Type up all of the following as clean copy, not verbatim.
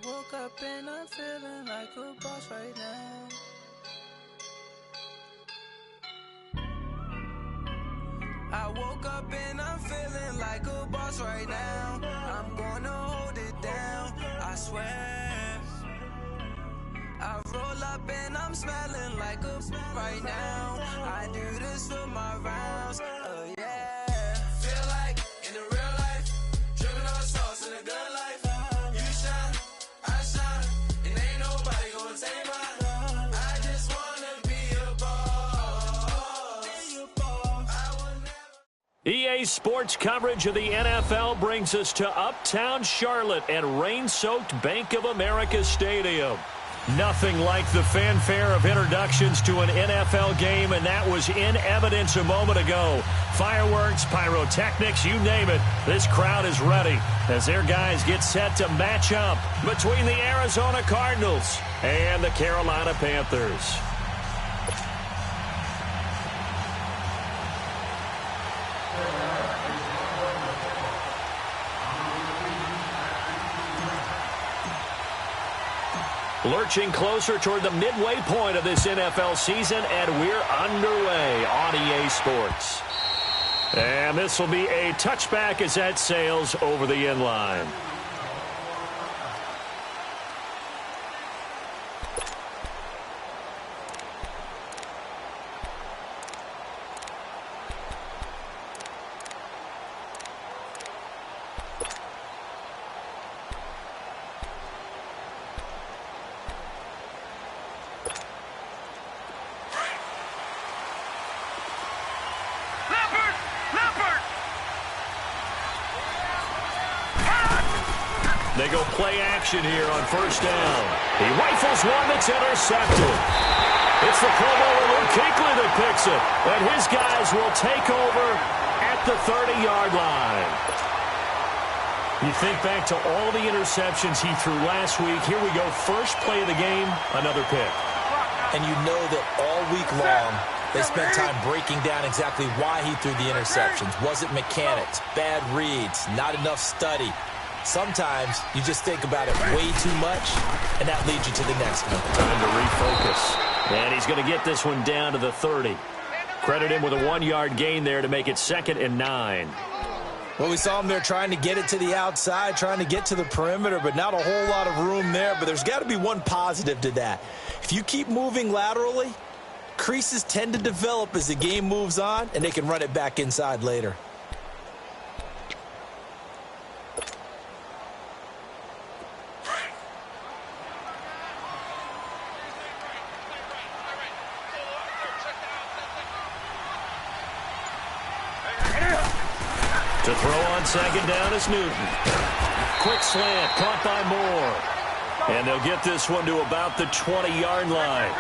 woke up and I'm feeling like a boss right now. I woke up and I'm feeling like a boss right now. I'm gonna hold it down, I swear. I roll up and I'm smelling like a right now. I do this for my rounds, yeah. Feel like in the real life, dripping on sauce in a good life. You shine, I shine, and ain't nobody gonna take mine. I just wanna be a boss. I will never. EA Sports coverage of the NFL brings us to Uptown Charlotte at rain-soaked Bank of America Stadium. Nothing like the fanfare of introductions to an NFL game, and that was in evidence a moment ago. Fireworks, pyrotechnics, you name it. This crowd is ready as their guys get set to match up between the Arizona Cardinals and the Carolina Panthers. Lurching closer toward the midway point of this NFL season, and we're underway on EA Sports. And this will be a touchback as that sails over the end line. They go play action here on first down. He rifles one that's intercepted. It's the Pro Bowler Luke Kuechly that picks it. And his guys will take over at the 30-yard line. You think back to all the interceptions he threw last week. Here we go. First play of the game, another pick. And you know that all week long, they spent time breaking down exactly why he threw the interceptions. Was it mechanics, bad reads, not enough study? Sometimes you just think about it way too much, and that leads you to the next one. Time to refocus. And he's going to get this one down to the 30. Credit him with a 1-yard gain there to make it 2nd and 9. Well, we saw him there trying to get it to the outside, trying to get to the perimeter, but not a whole lot of room there. But there's got to be one positive to that. If you keep moving laterally, creases tend to develop as the game moves on, and they can run it back inside later. To throw on second down is Newton. Quick slant, caught by Moore. And they'll get this one to about the 20-yard line.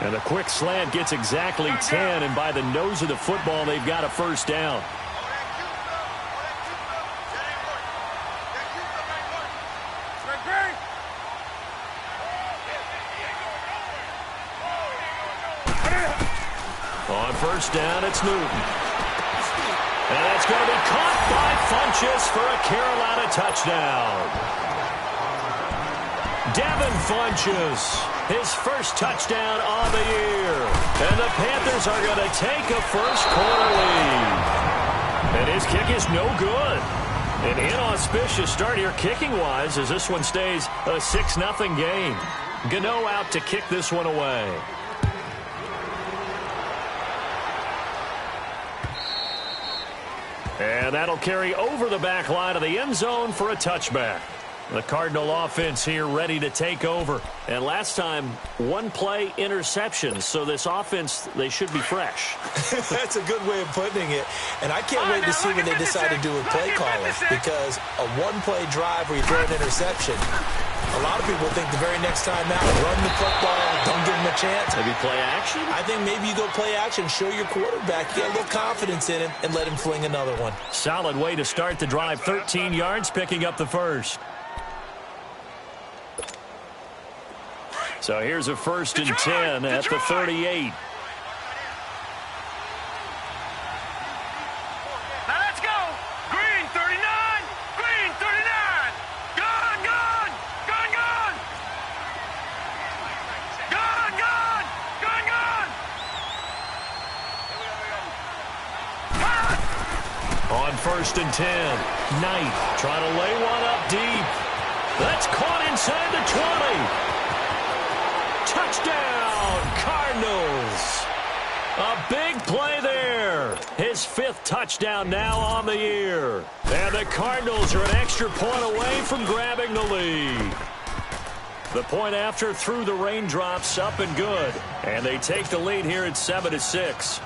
And the quick slant gets exactly 10, and by the nose of the football, they've got a first down. On first down, it's Newton. And that's going to be caught by Funchess for a Carolina touchdown. Devin Funchess, his first touchdown on the year. And the Panthers are going to take a first-quarter lead. And his kick is no good. An inauspicious start here kicking-wise as this one stays a 6-0 game. Gano out to kick this one away. And that'll carry over the back line of the end zone for a touchback. The Cardinal offense here ready to take over. And last time, one play interception. So this offense, they should be fresh. That's a good way of putting it. And I can't wait to see what they decide to do with play calling. Because a one-play drive where you throw an interception, a lot of people think the very next time out, run the football, don't give them a chance. Maybe play action? I think maybe you go play action, show your quarterback, get a little confidence in him, and let him fling another one. Solid way to start the drive. 13 yards, picking up the first. So here's a 1st and 10 at the 38. Now let's go. Green 39. Green 39. Gone, gone, gone, gone. On 1st and 10, Knight trying to lay one up deep. That's caught inside the 20. Touchdown, Cardinals. A big play there. His 5th touchdown now on the year. And the Cardinals are an extra point away from grabbing the lead. The point after through the raindrops, up and good. And they take the lead here at 7-6.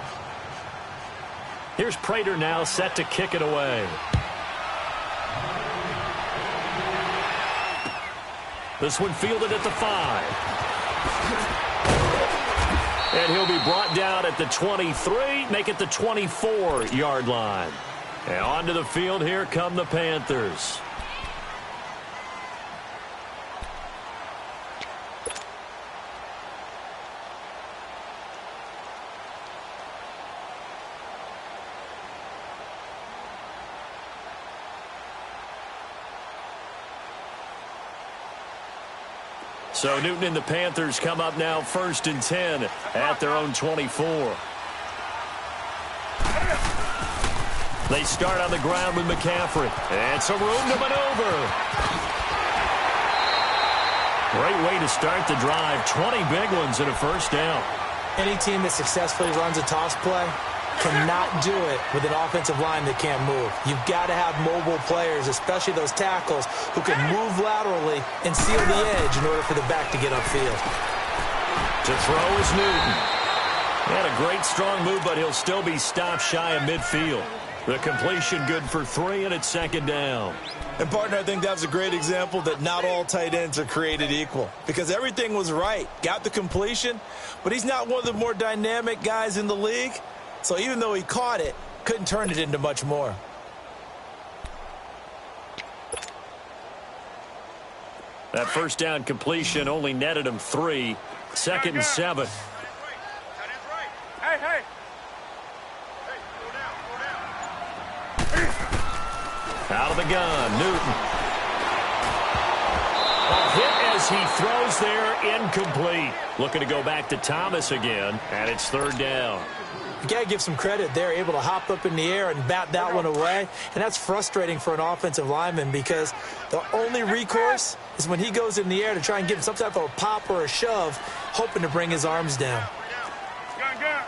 Here's Prater now set to kick it away. This one fielded at the 5. And he'll be brought down at the 23, make it the 24-yard line. And onto the field, here come the Panthers. So Newton and the Panthers come up now 1st and 10 at their own 24. They start on the ground with McCaffrey. And some room to maneuver. Great way to start the drive. 20 big ones and a first down. Any team that successfully runs a toss play cannot do it with an offensive line that can't move. You've got to have mobile players, especially those tackles, who can move laterally and seal the edge in order for the back to get upfield. To throw is Newton. He had a great strong move, but he'll still be stopped shy of midfield. The completion good for 3, and it's 2nd down. And, partner, I think that's a great example that not all tight ends are created equal, because everything was right. Got the completion, but he's not one of the more dynamic guys in the league. So even though he caught it, couldn't turn it into much more. That first down completion only netted him 3. 2nd and 7. Hey, hey. Out of the gun, Newton. A hit as he throws there, incomplete. Looking to go back to Thomas again, and it's 3rd down. You got to give some credit. They're able to hop up in the air and bat that one away. And that's frustrating for an offensive lineman because the only recourse is when he goes in the air to try and give some type of a pop or a shove, hoping to bring his arms down. Gun, gun.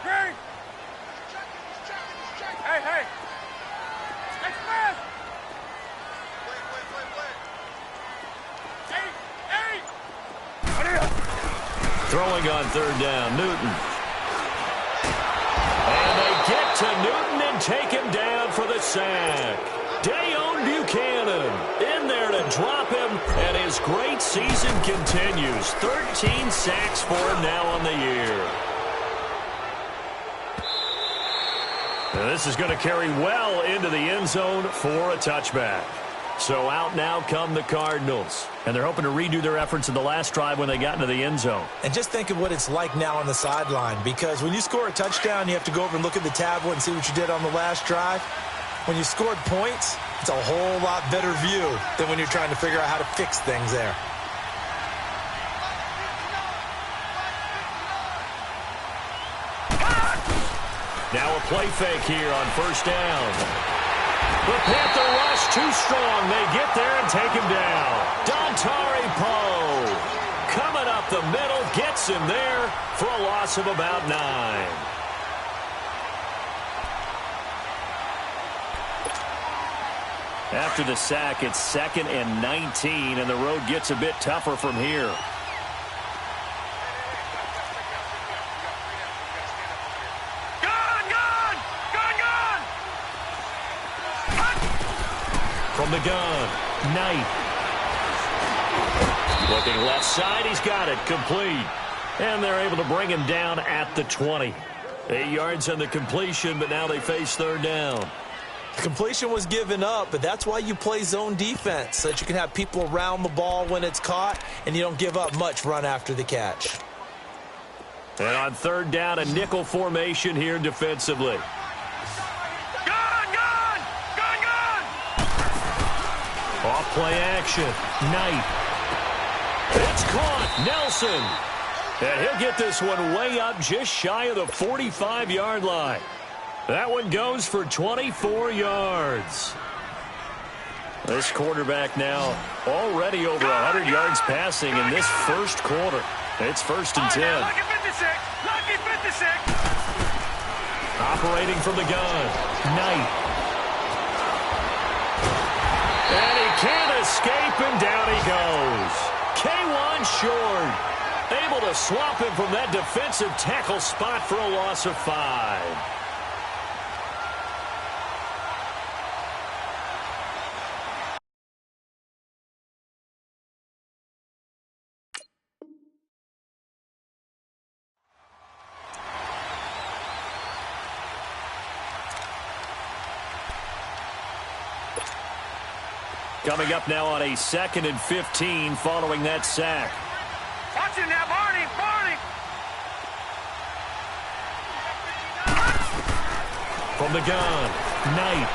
Green. Hey, hey. Express. Throwing on 3rd down, Newton. And they get to Newton and take him down for the sack. Dayon Buchanan in there to drop him, and his great season continues. 13 sacks for him now on the year. And this is going to carry well into the end zone for a touchback. So out now come the Cardinals. And they're hoping to redo their efforts in the last drive when they got into the end zone. And just think of what it's like now on the sideline, because when you score a touchdown, you have to go over and look at the tablet and see what you did on the last drive. When you scored points, it's a whole lot better view than when you're trying to figure out how to fix things there. Now a play fake here on 1st down. The Panther rush too strong. They get there and take him down. Dontari Poe coming up the middle, gets him there for a loss of about 9. After the sack, it's 2nd and 19, and the road gets a bit tougher from here. From the gun, Knight. Looking left side, he's got it, complete. And they're able to bring him down at the 20. 8 yards on the completion, but now they face 3rd down. The completion was given up, but that's why you play zone defense, so that you can have people around the ball when it's caught, and you don't give up much run after the catch. And on 3rd down, a nickel formation here defensively. Off play action. Knight. It's caught. Nelson. And he'll get this one way up just shy of the 45-yard line. That one goes for 24 yards. This quarterback now already over 100 yards passing in this first quarter. It's 1st and 10. Lucky 56! Lucky 56! Operating from the gun, Knight. And he can't escape, and down he goes. K1 short. Able to swap him from that defensive tackle spot for a loss of 5. Coming up now on a 2nd and 15 following that sack. Watch him now, Barney! Barney! From the gun, Knight.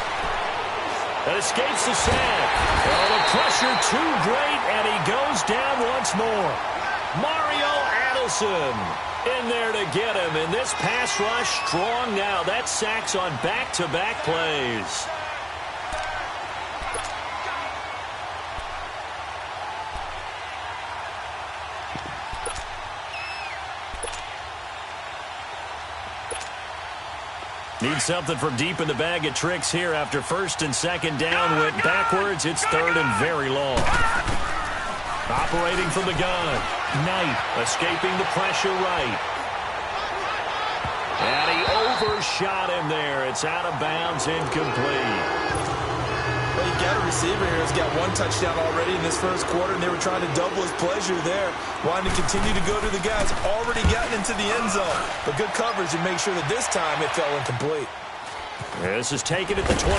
That escapes the sack. Oh, the pressure too great, and he goes down once more. Mario Addison in there to get him, and this pass rush strong now. That sack's on back-to-back plays. Need something from deep in the bag of tricks here after 1st and 2nd down. Went backwards. It's 3rd and very long. Operating from the gun. Knight escaping the pressure right. And he overshot him there. It's out of bounds, incomplete. Well, you got a receiver here who's got 1 touchdown already in this first quarter, and they were trying to double his pleasure there, wanting to continue to go to the guys already gotten into the end zone. But good coverage and make sure that this time it fell incomplete. This is taken at the 23.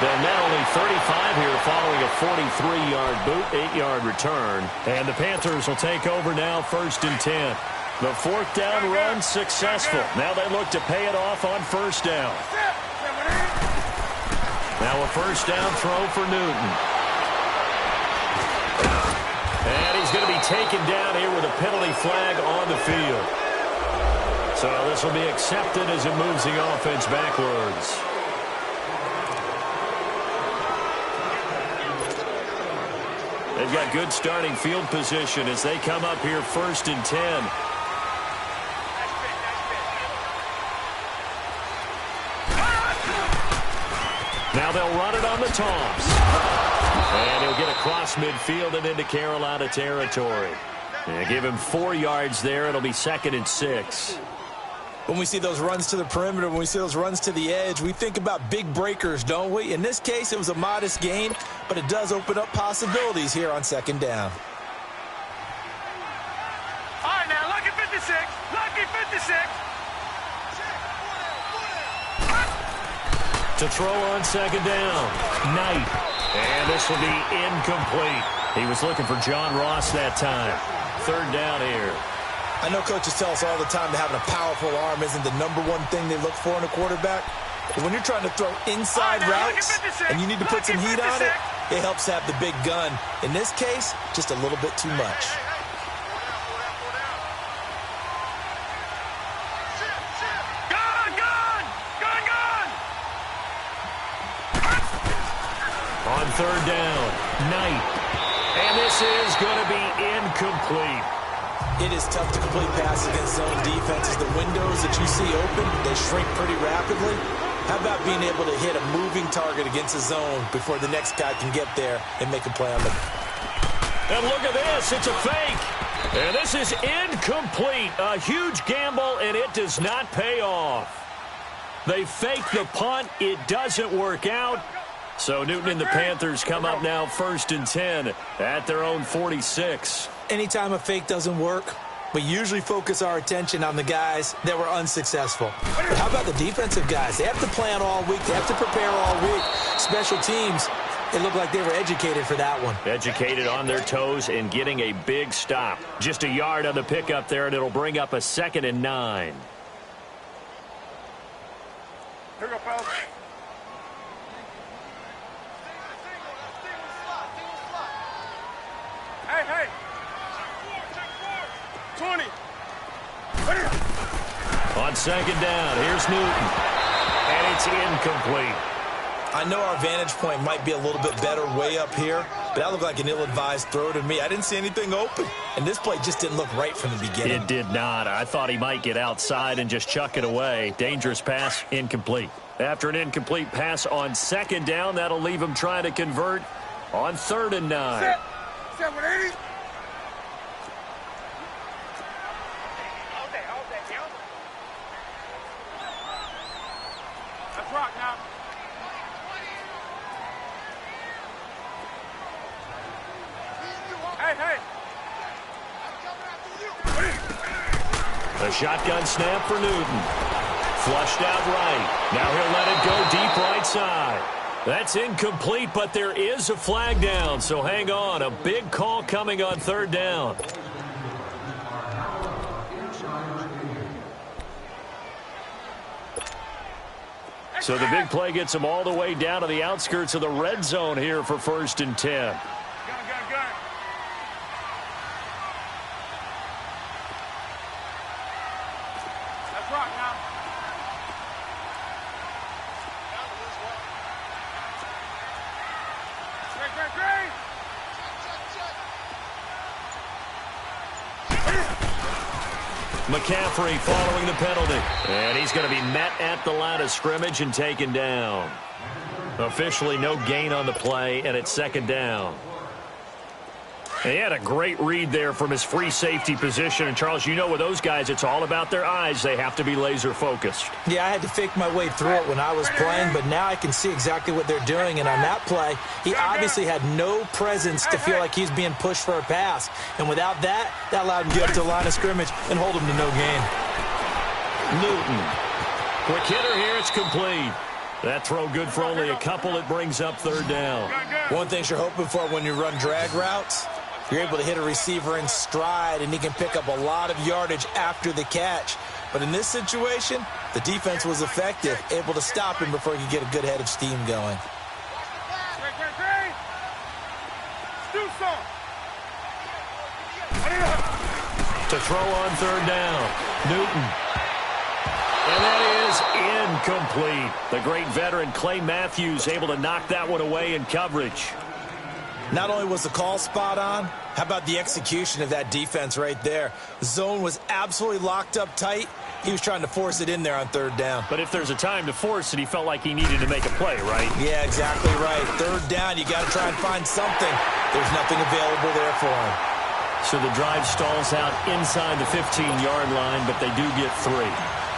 Then not only 35 here following a 43-yard boot, 8-yard return. And the Panthers will take over now 1st and 10. The 4th down run successful. Now they look to pay it off on 1st down. Now a 1st down throw for Newton. And he's going to be taken down here with a penalty flag on the field. So this will be accepted as it moves the offense backwards. They've got good starting field position as they come up here 1st and 10. Now they'll run it on the toss. And he'll get across midfield and into Carolina territory. And give him 4 yards there. It'll be 2nd and 6. When we see those runs to the perimeter, when we see those runs to the edge, we think about big breakers, don't we? In this case, it was a modest gain, but it does open up possibilities here on 2nd down. All right, now, lucky 56! Lucky 56! To throw on 2nd down, Knight. And this will be incomplete. He was looking for John Ross that time. 3rd down here. I know coaches tell us all the time that having a powerful arm isn't the #1 thing they look for in a quarterback. But when you're trying to throw inside routes and you need to put some heat on it, it helps have the big gun. In this case, just a little bit too much. On 3rd down, Knight. And this is going to be incomplete. It is tough to complete passes against zone defenses. The windows that you see open, they shrink pretty rapidly. How about being able to hit a moving target against a zone before the next guy can get there and make a play on them? And look at this. It's a fake. And this is incomplete. A huge gamble, and it does not pay off. They fake the punt. It doesn't work out. So Newton and the Panthers come up now 1st and 10 at their own 46. Anytime a fake doesn't work, we usually focus our attention on the guys that were unsuccessful. But how about the defensive guys? They have to plan all week. They have to prepare all week. Special teams, it looked like they were educated for that one. Educated on their toes and getting a big stop. Just a yard on the pickup there, and it'll bring up a 2nd and 9. Here we go, fellas. Hey, hey. 20. On second down, here's Newton. And it's incomplete. I know our vantage point might be a little bit better way up here, but that looked like an ill-advised throw to me. I didn't see anything open, and this play just didn't look right from the beginning. It did not. I thought he might get outside and just chuck it away. Dangerous pass, incomplete. After an incomplete pass on second down, that'll leave him trying to convert on 3rd and 9. Set 180. Let's rock now. Hey. A shotgun snap for Newton. Flushed out right. Now he'll let it go deep right side. That's incomplete, but there is a flag down, so hang on. A big call coming on 3rd down. So the big play gets him all the way down to the outskirts of the red zone here for 1st and 10. Gun. Let's rock now. Great. McCaffrey following the penalty. And he's going to be met at the line of scrimmage and taken down. Officially no gain on the play, and it's 2nd down. And he had a great read there from his free safety position. And, Charles, you know with those guys, it's all about their eyes. They have to be laser-focused. Yeah, I had to fake my way through it when I was playing, but now I can see exactly what they're doing. And on that play, he obviously had no presence to feel like he's being pushed for a pass. And without that, that allowed him to get up to the line of scrimmage and hold him to no gain. Newton. Quick hitter here. It's complete. That throw good for only a couple. It brings up 3rd down. One thing you're hoping for when you run drag routes, you're able to hit a receiver in stride, and he can pick up a lot of yardage after the catch. But in this situation, the defense was effective, able to stop him before he could get a good head of steam going. To throw on 3rd down, Newton. And that is incomplete. The great veteran Clay Matthews able to knock that one away in coverage. Not only was the call spot on, how about the execution of that defense right there? The zone was absolutely locked up tight. He was trying to force it in there on 3rd down. But if there's a time to force it, he felt like he needed to make a play, right? Yeah, exactly right. 3rd down, you got to try and find something. There's nothing available there for him. So the drive stalls out inside the 15-yard line, but they do get 3.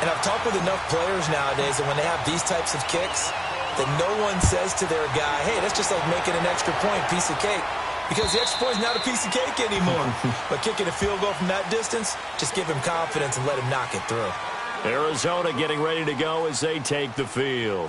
And I've talked with enough players nowadays, and when they have these types of kicks, that no one says to their guy, hey, that's just like making an extra point, piece of cake. Because the extra point is not a piece of cake anymore. But kicking a field goal from that distance, just give him confidence and let him knock it through. Arizona getting ready to go as they take the field.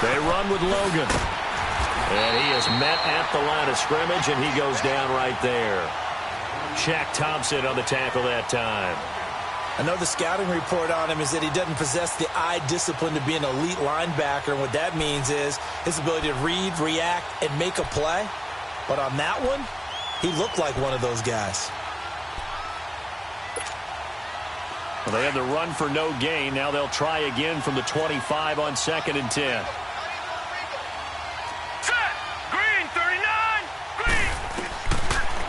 They run with Logan. And he is met at the line of scrimmage, and he goes down right there. Shaq Thompson on the tackle that time. I know the scouting report on him is that he doesn't possess the eye discipline to be an elite linebacker. And what that means is his ability to read, react, and make a play. But on that one, he looked like one of those guys. Well, they had the run for no gain. Now they'll try again from the 25 on 2nd and 10.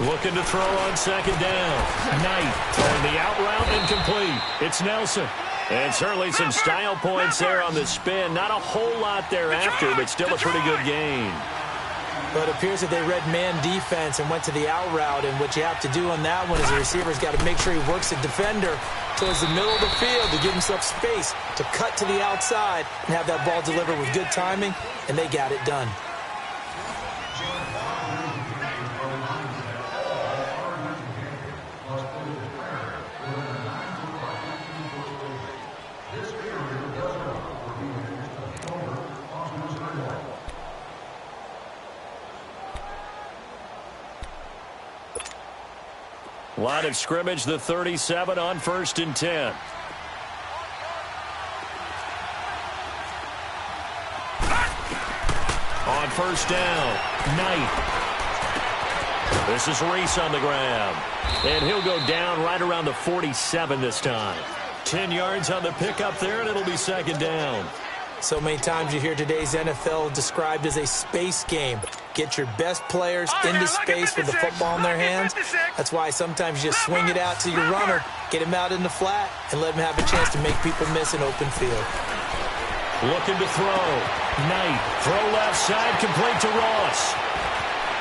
Looking to throw on 2nd down. Knight throwing the out route incomplete. It's Nelson. And certainly some style points there on the spin. Not a whole lot thereafter, but still a pretty good gain. But it appears that they read man defense and went to the out route. And what you have to do on that one is the receiver's got to make sure he works the defender towards the middle of the field to give himself space to cut to the outside and have that ball delivered with good timing. And they got it done. Line of scrimmage, the 37 on 1st and 10. On 1st down, Knight. This is Reese on the ground. And he'll go down right around the 47 this time. 10 yards on the pickup there, and it'll be 2nd down. So many times you hear today's NFL described as a space game. Get your best players into space with the football in their hands. That's why sometimes you just swing it out to your runner, get him out in the flat, and let him have a chance to make people miss an open field. Looking to throw. Knight. Throw left side, complete to Ross.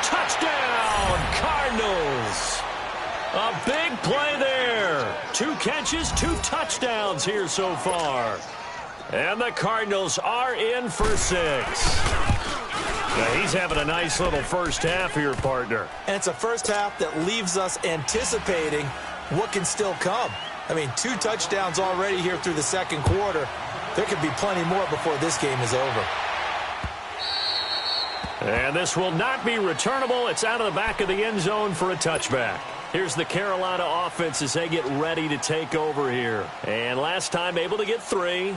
Touchdown, Cardinals. A big play there. 2 catches, 2 touchdowns here so far. And the Cardinals are in for 6. Now he's having a nice little first half here, partner. And it's a first half that leaves us anticipating what can still come. I mean, 2 touchdowns already here through the second quarter. There could be plenty more before this game is over. And this will not be returnable. It's out of the back of the end zone for a touchback. Here's the Carolina offense as they get ready to take over here. And last time able to get 3.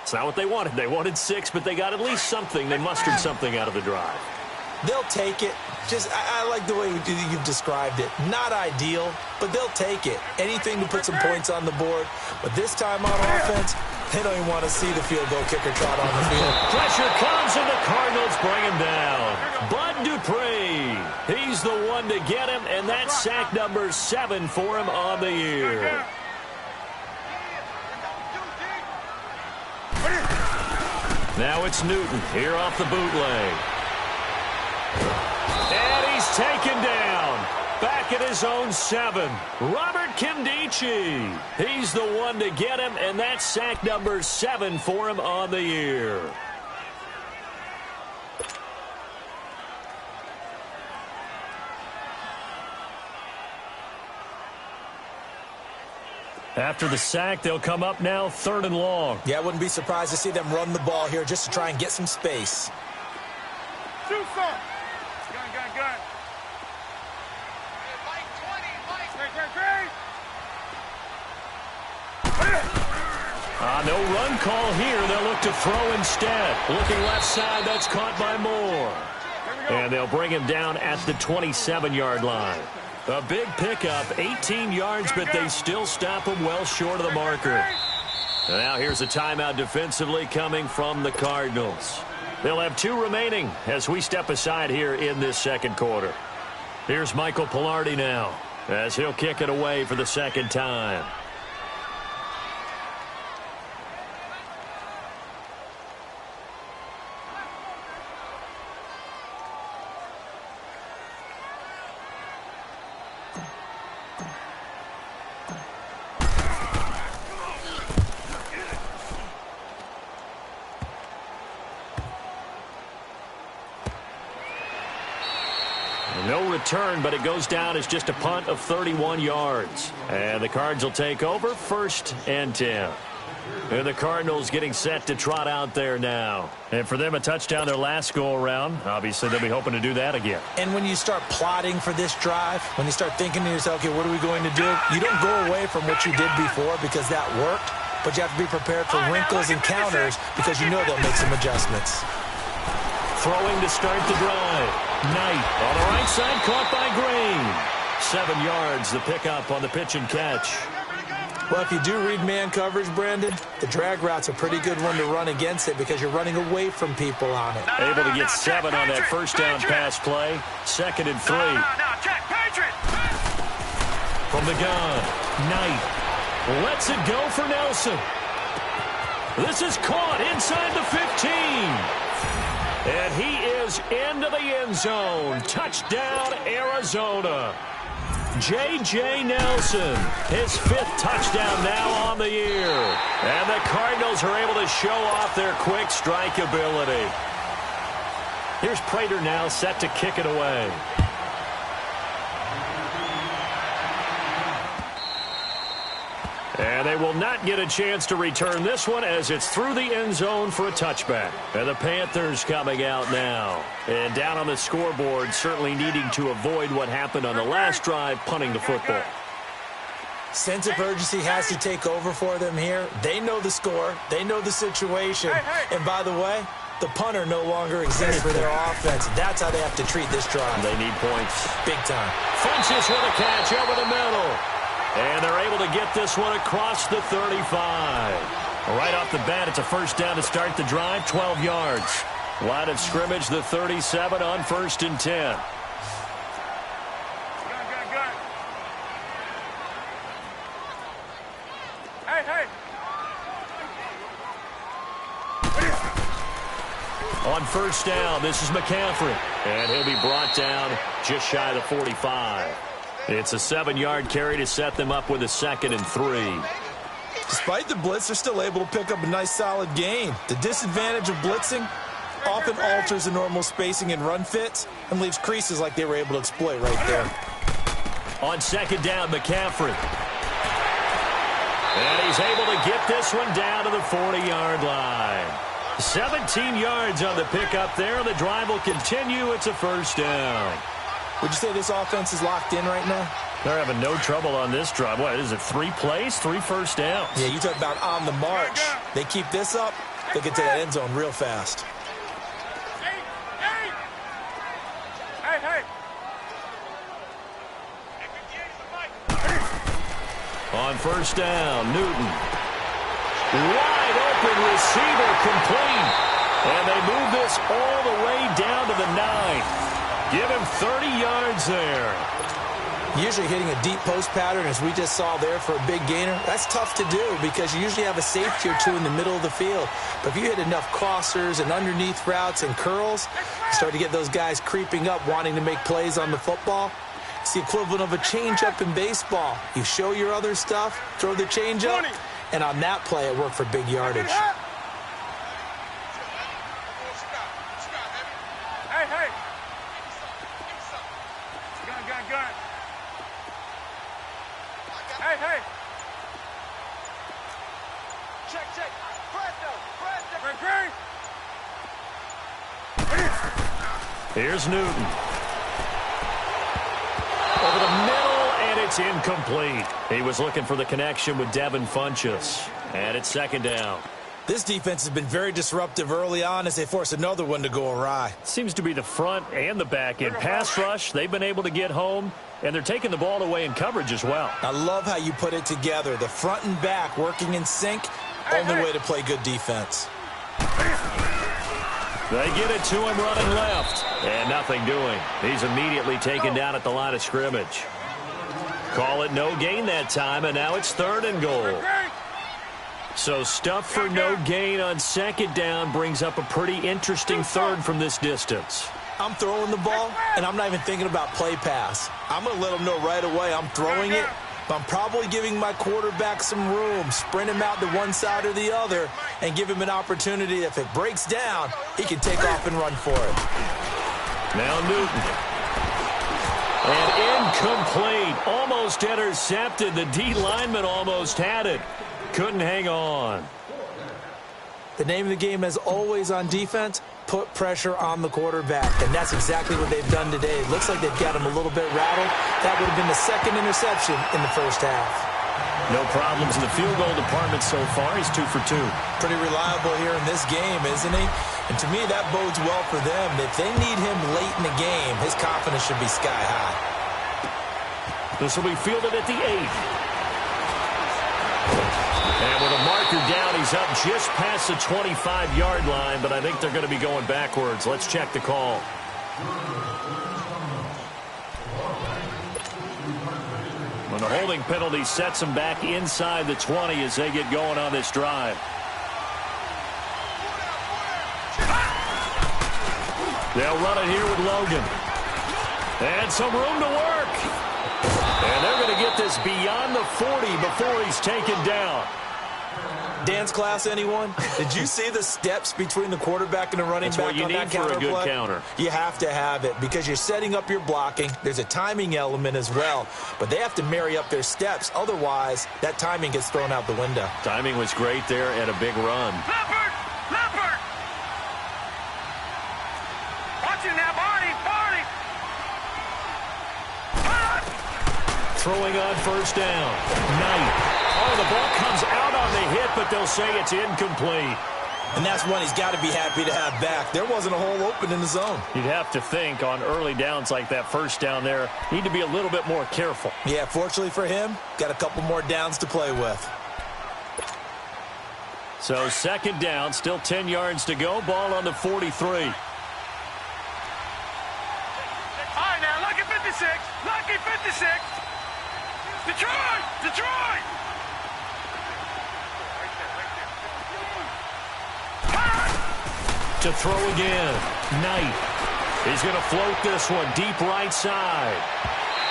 It's not what they wanted. They wanted 6, but they got at least something. They mustered something out of the drive. They'll take it. I like the way you've described it. Not ideal, but they'll take it. Anything to put some points on the board. But this time on offense, they don't even want to see the field goal kicker trot on the field. Pressure comes, and the Cardinals bring him down. Bud Dupree, he's the one to get him, and that's sack number 7 for him on the year. Now it's Newton here off the bootleg. And he's taken down. Back at his own 7. Robert Kimdichie. He's the one to get him, and that's sack number 7 for him on the year. After the sack, they'll come up now 3rd and long. Yeah, I wouldn't be surprised to see them run the ball here just to try and get some space. Shoot some. Gun. No run call here. They'll look to throw instead. Looking left side, that's caught by Moore. And they'll bring him down at the 27-yard line. A big pickup, 18 yards, but they still stop him well short of the marker. And now here's a timeout defensively coming from the Cardinals. They'll have 2 remaining as we step aside here in this second quarter. Here's Michael Pilardi now as he'll kick it away for the 2nd time. No return, but it goes down as just a punt of 31 yards. And the Cards will take over 1st and 10. And the Cardinals getting set to trot out there now. And for them, a touchdown their last go-around. Obviously, they'll be hoping to do that again. And when you start plotting for this drive, when you start thinking to yourself, okay, what are we going to do? You don't go away from what you did before because that worked, but you have to be prepared for wrinkles and counters because you know they'll make some adjustments. Throwing to start the drive. Knight on the right side, caught by Green. 7 yards, the pickup on the pitch and catch. Well, if you do read man coverage, Brandon, the drag route's a pretty good one to run against it because you're running away from people on it. Able to get 7 on that first down pass play. 2nd and 3. From the gun, Knight lets it go for Nelson. This is caught inside the 15. And he is into the end zone. Touchdown, Arizona. J.J. Nelson, his 5th touchdown now on the year. And the Cardinals are able to show off their quick strike ability. Here's Prater now set to kick it away. And they will not get a chance to return this one as it's through the end zone for a touchback. And the Panthers coming out now. And down on the scoreboard, certainly needing to avoid what happened on the last drive, punting the football. Sense of urgency has to take over for them here. They know the score. They know the situation. And by the way, the punter no longer exists for their offense. That's how they have to treat this drive. They need points. Big time. Funches with a catch over the middle. And they're able to get this one across the 35. Right off the bat, it's a first down to start the drive, 12 yards. Line of scrimmage, the 37 on 1st and 10. On first down, this is McCaffrey. And he'll be brought down just shy of the 45. It's a 7-yard carry to set them up with a 2nd and 3. Despite the blitz, they're still able to pick up a nice, solid gain. The disadvantage of blitzing often alters the normal spacing and run fits and leaves creases like they were able to exploit right there. On 2nd down, McCaffrey. And he's able to get this one down to the 40-yard line. 17 yards on the pickup there. The drive will continue. It's a first down. Would you say this offense is locked in right now? They're having no trouble on this drive. What is it, 3 plays, 3 first downs? Yeah, you talk about on the march. They keep this up, they get to that end zone real fast. On first down, Newton. Wide open receiver complete. And they move this all the way down to the 9. Give him 30 yards there. Usually hitting a deep post pattern, as we just saw there for a big gainer, that's tough to do because you usually have a safety or two in the middle of the field. But if you hit enough crossers and underneath routes and curls, you start to get those guys creeping up, wanting to make plays on the football. It's the equivalent of a changeup in baseball. You show your other stuff, throw the changeup, and on that play, it worked for big yardage. Here's Newton. Over the middle, and it's incomplete. He was looking for the connection with Devin Funchess. And it's 2nd down. This defense has been very disruptive early on as they force another one to go awry. Seems to be the front and the back end. Pass rush, they've been able to get home, and they're taking the ball away in coverage as well. I love how you put it together. The front and back working in sync, only way to play good defense. They get it to him running left, and nothing doing. He's immediately taken down at the line of scrimmage. Call it no gain that time, and now it's 3rd and goal. So stuff for no gain on 2nd down brings up a pretty interesting 3rd from this distance. I'm throwing the ball, and I'm not even thinking about play pass. I'm going to let them know right away I'm throwing it, but I'm probably giving my quarterback some room, sprint him out to one side or the other, and give him an opportunity. If it breaks down, he can take off and run for it. Now Newton. And incomplete. Almost intercepted. The D lineman almost had it. Couldn't hang on. The name of the game, as always on defense, put pressure on the quarterback. And that's exactly what they've done today. It looks like they've got him a little bit rattled. That would have been the 2nd interception in the first half. No problems in the field goal department so far. He's 2 for 2. Pretty reliable here in this game, isn't he? And to me, that bodes well for them. If they need him late in the game, his confidence should be sky high. This will be fielded at the 8. And with a marker down, he's up just past the 25-yard line, but I think they're going to be going backwards. Let's check the call. When the holding penalty sets them back inside the 20 as they get going on this drive. They'll run it here with Logan. And some room to work. And they're going to get this beyond the 40 before he's taken down. Dance class, anyone? Did you see the steps between the quarterback and the running That's back what you on need that for counter a good play? counter. You have to have it because you're setting up your blocking. There's a timing element as well, but they have to marry up their steps. Otherwise, that timing gets thrown out the window. Timing was great there and a big run. Leopard! Leopard! Watching that body! Body! throwing on first down. Knight. Oh, the ball comes out on the hit, but they'll say it's incomplete. And that's one he's got to be happy to have back. There wasn't a hole open in the zone. You'd have to think on early downs like that first down there, need to be a little bit more careful. Yeah, fortunately for him, got a couple more downs to play with. So second down, still 10 yards to go. Ball on the 43. All right, now, lucky 56. Lucky 56. Detroit! Detroit! To throw again. Knight. He's going to float this one deep right side.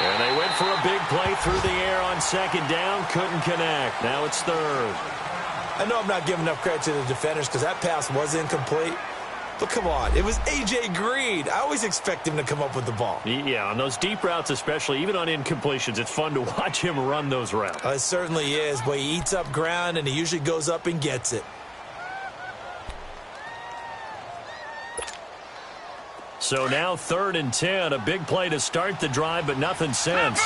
And they went for a big play through the air on second down. Couldn't connect. Now it's third. I know I'm not giving enough credit to the defenders because that pass was incomplete. But come on, it was A.J. Green. I always expect him to come up with the ball. Yeah, on those deep routes especially, even on incompletions, it's fun to watch him run those routes. It certainly is, but he eats up ground and he usually goes up and gets it. So now 3rd and 10, a big play to start the drive, but nothing since.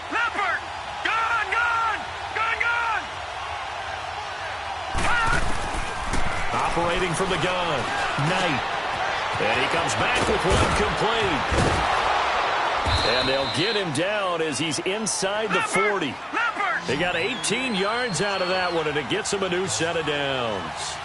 Leopard! Gone! Gone! Gone! Gone! Operating from the gun, Knight. And he comes back with one complete. And they'll get him down as he's inside the 40. They got 18 yards out of that one, and it gets him a new set of downs.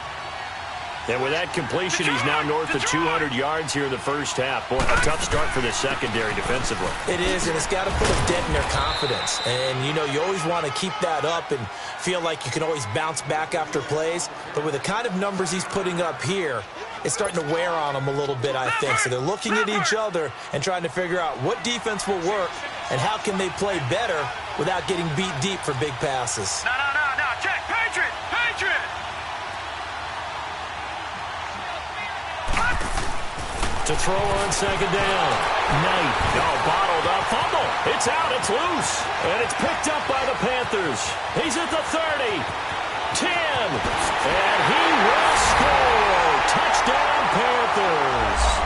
And with that completion, he's now north of 200 yards here in the first half. Boy, a tough start for the secondary defensively. It is, and it's got to put a dent in their confidence. And, you know, you always want to keep that up and feel like you can always bounce back after plays. But with the kind of numbers he's putting up here, it's starting to wear on them a little bit, I think. So they're looking at each other and trying to figure out what defense will work and how can they play better without getting beat deep for big passes. No. Check. Patriot! Patriot! To throw on second down. Knight. Bottled up. Fumble. It's out. It's loose. And it's picked up by the Panthers. He's at the 30. 10. And he will score. Touchdown, Panthers.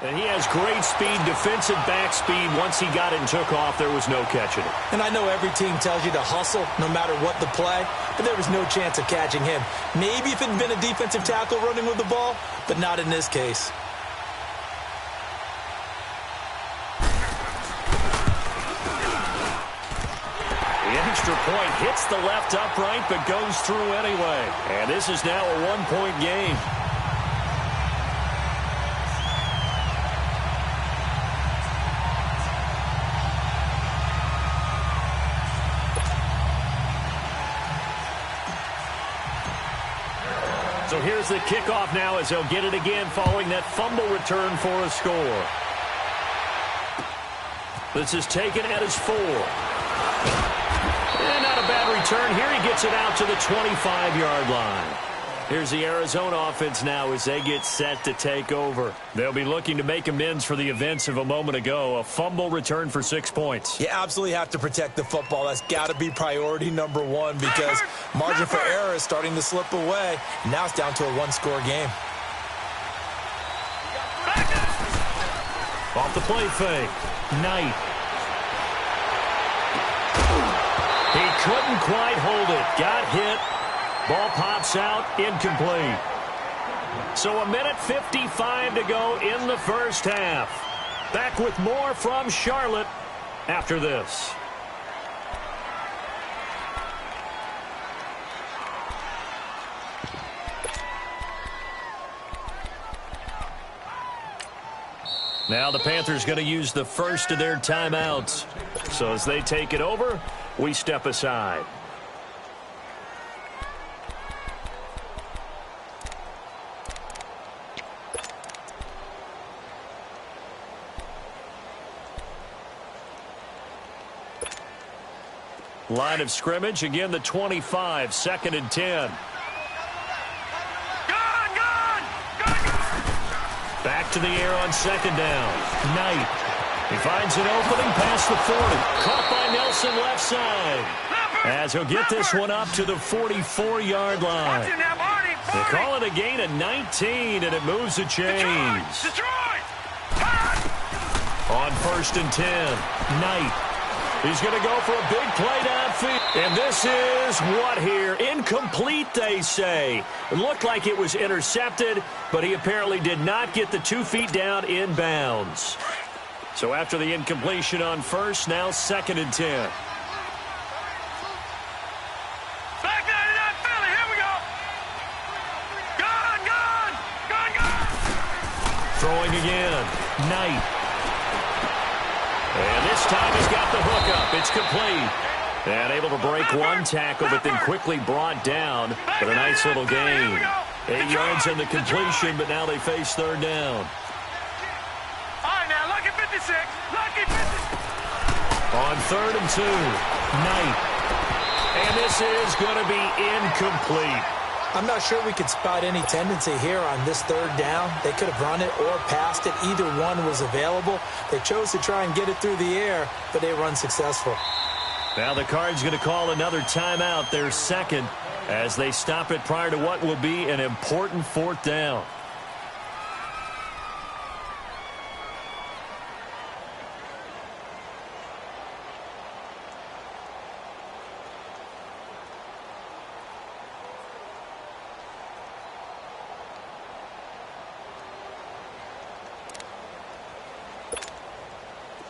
And he has great speed, defensive back speed. Once he got it and took off, there was no catching it. And I know every team tells you to hustle no matter what the play, but there was no chance of catching him. Maybe if it had been a defensive tackle running with the ball, but not in this case. The extra point hits the left upright, but goes through anyway. And this is now a one-point game. So here's the kickoff now as they'll get it again following that fumble return for a score. This is taken at his 4. And not a bad return here. He gets it out to the 25-yard line. Here's the Arizona offense now as they get set to take over. They'll be looking to make amends for the events of a moment ago. A fumble return for 6 points. You absolutely have to protect the football. That's got to be priority number one because margin for error is starting to slip away. Now it's down to a one-score game. Off the play fake. Knight. He couldn't quite hold it. Got hit. Ball pops out, incomplete. So a minute 55 to go in the first half. Back with more from Charlotte after this. Now the Panthers going to use the first of their timeouts. So as they take it over, we step aside. Line of scrimmage, again the 25, 2nd and 10. Back to the air on 2nd down. Knight. He finds an opening past the 40. Caught by Nelson left side. As he'll get this one up to the 44-yard line. They call it a gain of 19, and it moves the chains. On 1st and 10, Knight. He's going to go for a big play downfield. And this is what here? Incomplete, they say. It looked like it was intercepted, but he apparently did not get the 2 feet down in bounds. So after the incompletion on 1st, now 2nd and 10. Back 99 Philly, here we go. Gone. Throwing again. Knight. And this time he's got the hook up. It's complete. And able to break one tackle, but then quickly brought down. But a nice little gain. 8 yards in the completion, but now they face 3rd down. All right, now, lucky 56. Lucky 56. On 3rd and 2, Knight. And this is going to be incomplete. I'm not sure we could spot any tendency here on this 3rd down. They could have run it or passed it. Either one was available. They chose to try and get it through the air, but they were unsuccessful. Now the Cards going to call another timeout, their 2nd, as they stop it prior to what will be an important 4th down.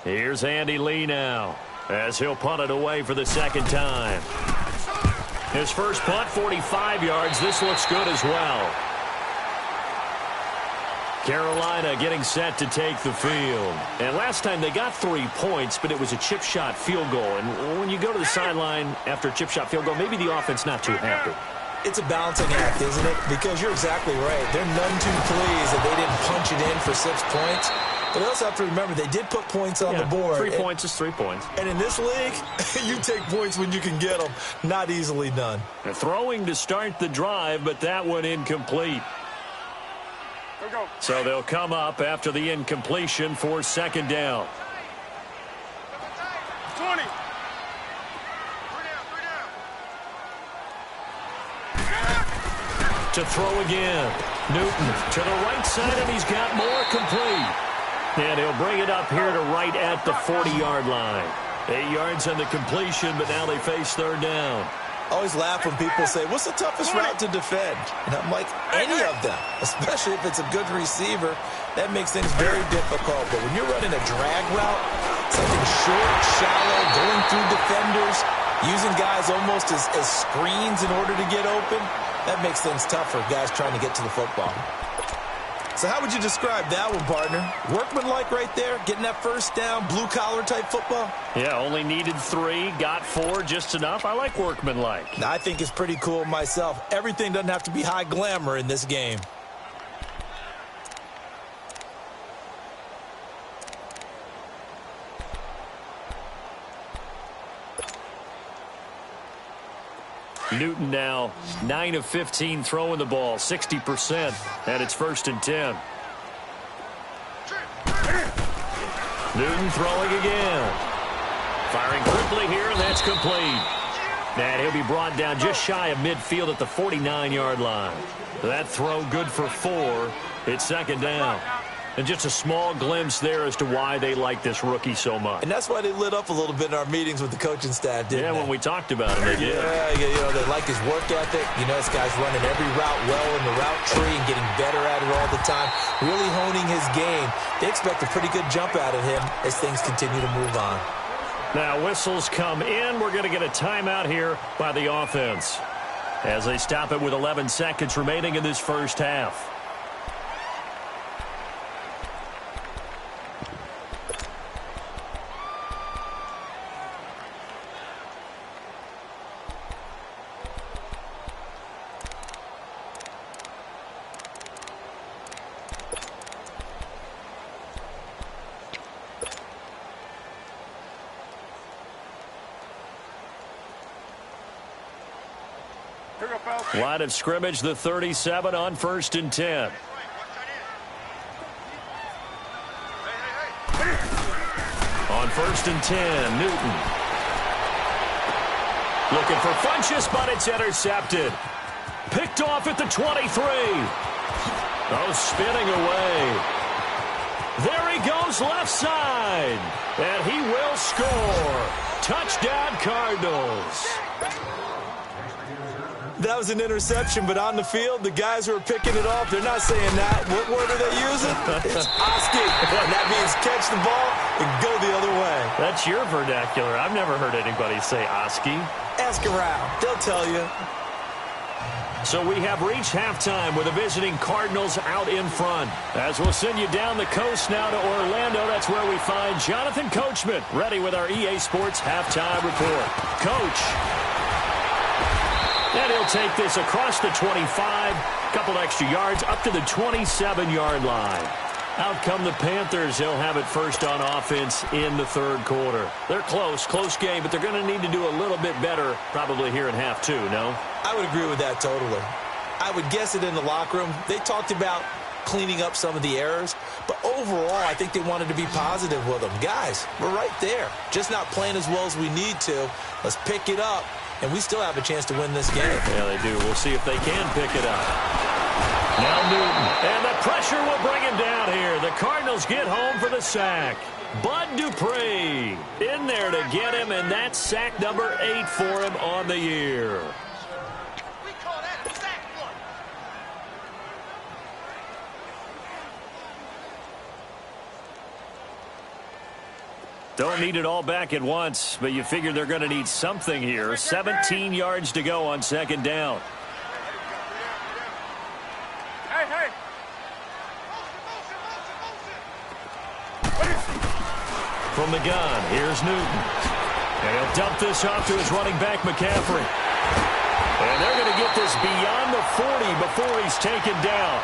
Here's Andy Lee now, as he'll punt it away for the 2nd time. His first punt, 45 yards. This looks good as well. Carolina getting set to take the field. And last time they got 3 points, but it was a chip shot field goal. And when you go to the sideline after a chip shot field goal, maybe the offense not too happy. It's a balancing act, isn't it? Because you're exactly right. They're none too pleased that they didn't punch it in for 6 points. But they also have to remember they did put points on the board. 3 points is 3 points. And in this league, you take points when you can get them. Not easily done. They're throwing to start the drive, but that one incomplete. So they'll come up after the incompletion for 2nd down. 20. To throw again. Newton to the right side, and he's got more complete. And he'll bring it up here to right at the 40-yard line. 8 yards on the completion, but now they face third down. I always laugh when people say, what's the toughest route to defend? And I'm like, any of them, especially if it's a good receiver. That makes things very difficult. But when you're running a drag route, something short, shallow, going through defenders, using guys almost as screens in order to get open, that makes things tough for guys trying to get to the football. So how would you describe that one, partner? Workmanlike right there, getting that first down, blue-collar type football? Yeah, only needed 3, got 4, just enough. I like workmanlike. I think it's pretty cool myself. Everything doesn't have to be high glamour in this game. Newton now 9 of 15 throwing the ball, 60%, and it's 1st and 10. Newton throwing again. Firing quickly here, and that's complete. And he'll be brought down just shy of midfield at the 49-yard line. That throw good for 4. It's 2nd down. And just a small glimpse there as to why they like this rookie so much. And that's why they lit up a little bit in our meetings with the coaching staff, didn't they? When we talked about him, they did. Yeah, they like his work ethic. This guy's running every route well in the route tree and getting better at it all the time, really honing his game. They expect a pretty good jump out of him as things continue to move on. Now whistles come in. We're going to get a timeout here by the offense as they stop it with 11 seconds remaining in this first half. Line of scrimmage, the 37 on 1st and 10. On 1st and 10, Newton. Looking for Funchess, but it's intercepted. Picked off at the 23. Oh, spinning away. There he goes left side. And he will score. Touchdown, Cardinals. That was an interception, but on the field, the guys who are picking it off, they're not saying that. What word are they using? It's Oski. And that means catch the ball and go the other way. That's your vernacular. I've never heard anybody say Oski. Ask around. They'll tell you. So we have reached halftime with the visiting Cardinals out in front. As we'll send you down the coast now to Orlando, that's where we find Jonathan Coachman, ready with our EA Sports halftime report. Coach. And he'll take this across the 25, couple extra yards, up to the 27-yard line. Out come the Panthers. They'll have it first on offense in the 3rd quarter. They're close game, but they're going to need to do a little bit better probably here in half 2, no? I would agree with that totally. I would guess it in the locker room. They talked about cleaning up some of the errors, but overall, I think they wanted to be positive with them. Guys, we're right there. Just not playing as well as we need to. Let's pick it up. And we still have a chance to win this game. Yeah, they do. We'll see if they can pick it up. Now Newton. And the pressure will bring him down here. The Cardinals get home for the sack. Bud Dupree in there to get him, and that's sack number 8 for him on the year. We call that sack block. Don't need it all back at once, but you figure they're going to need something here. 17 yards to go on 2nd down. Hey. From the gun, here's Newton. And he'll dump this off to his running back, McCaffrey. And they're going to get this beyond the 40 before he's taken down.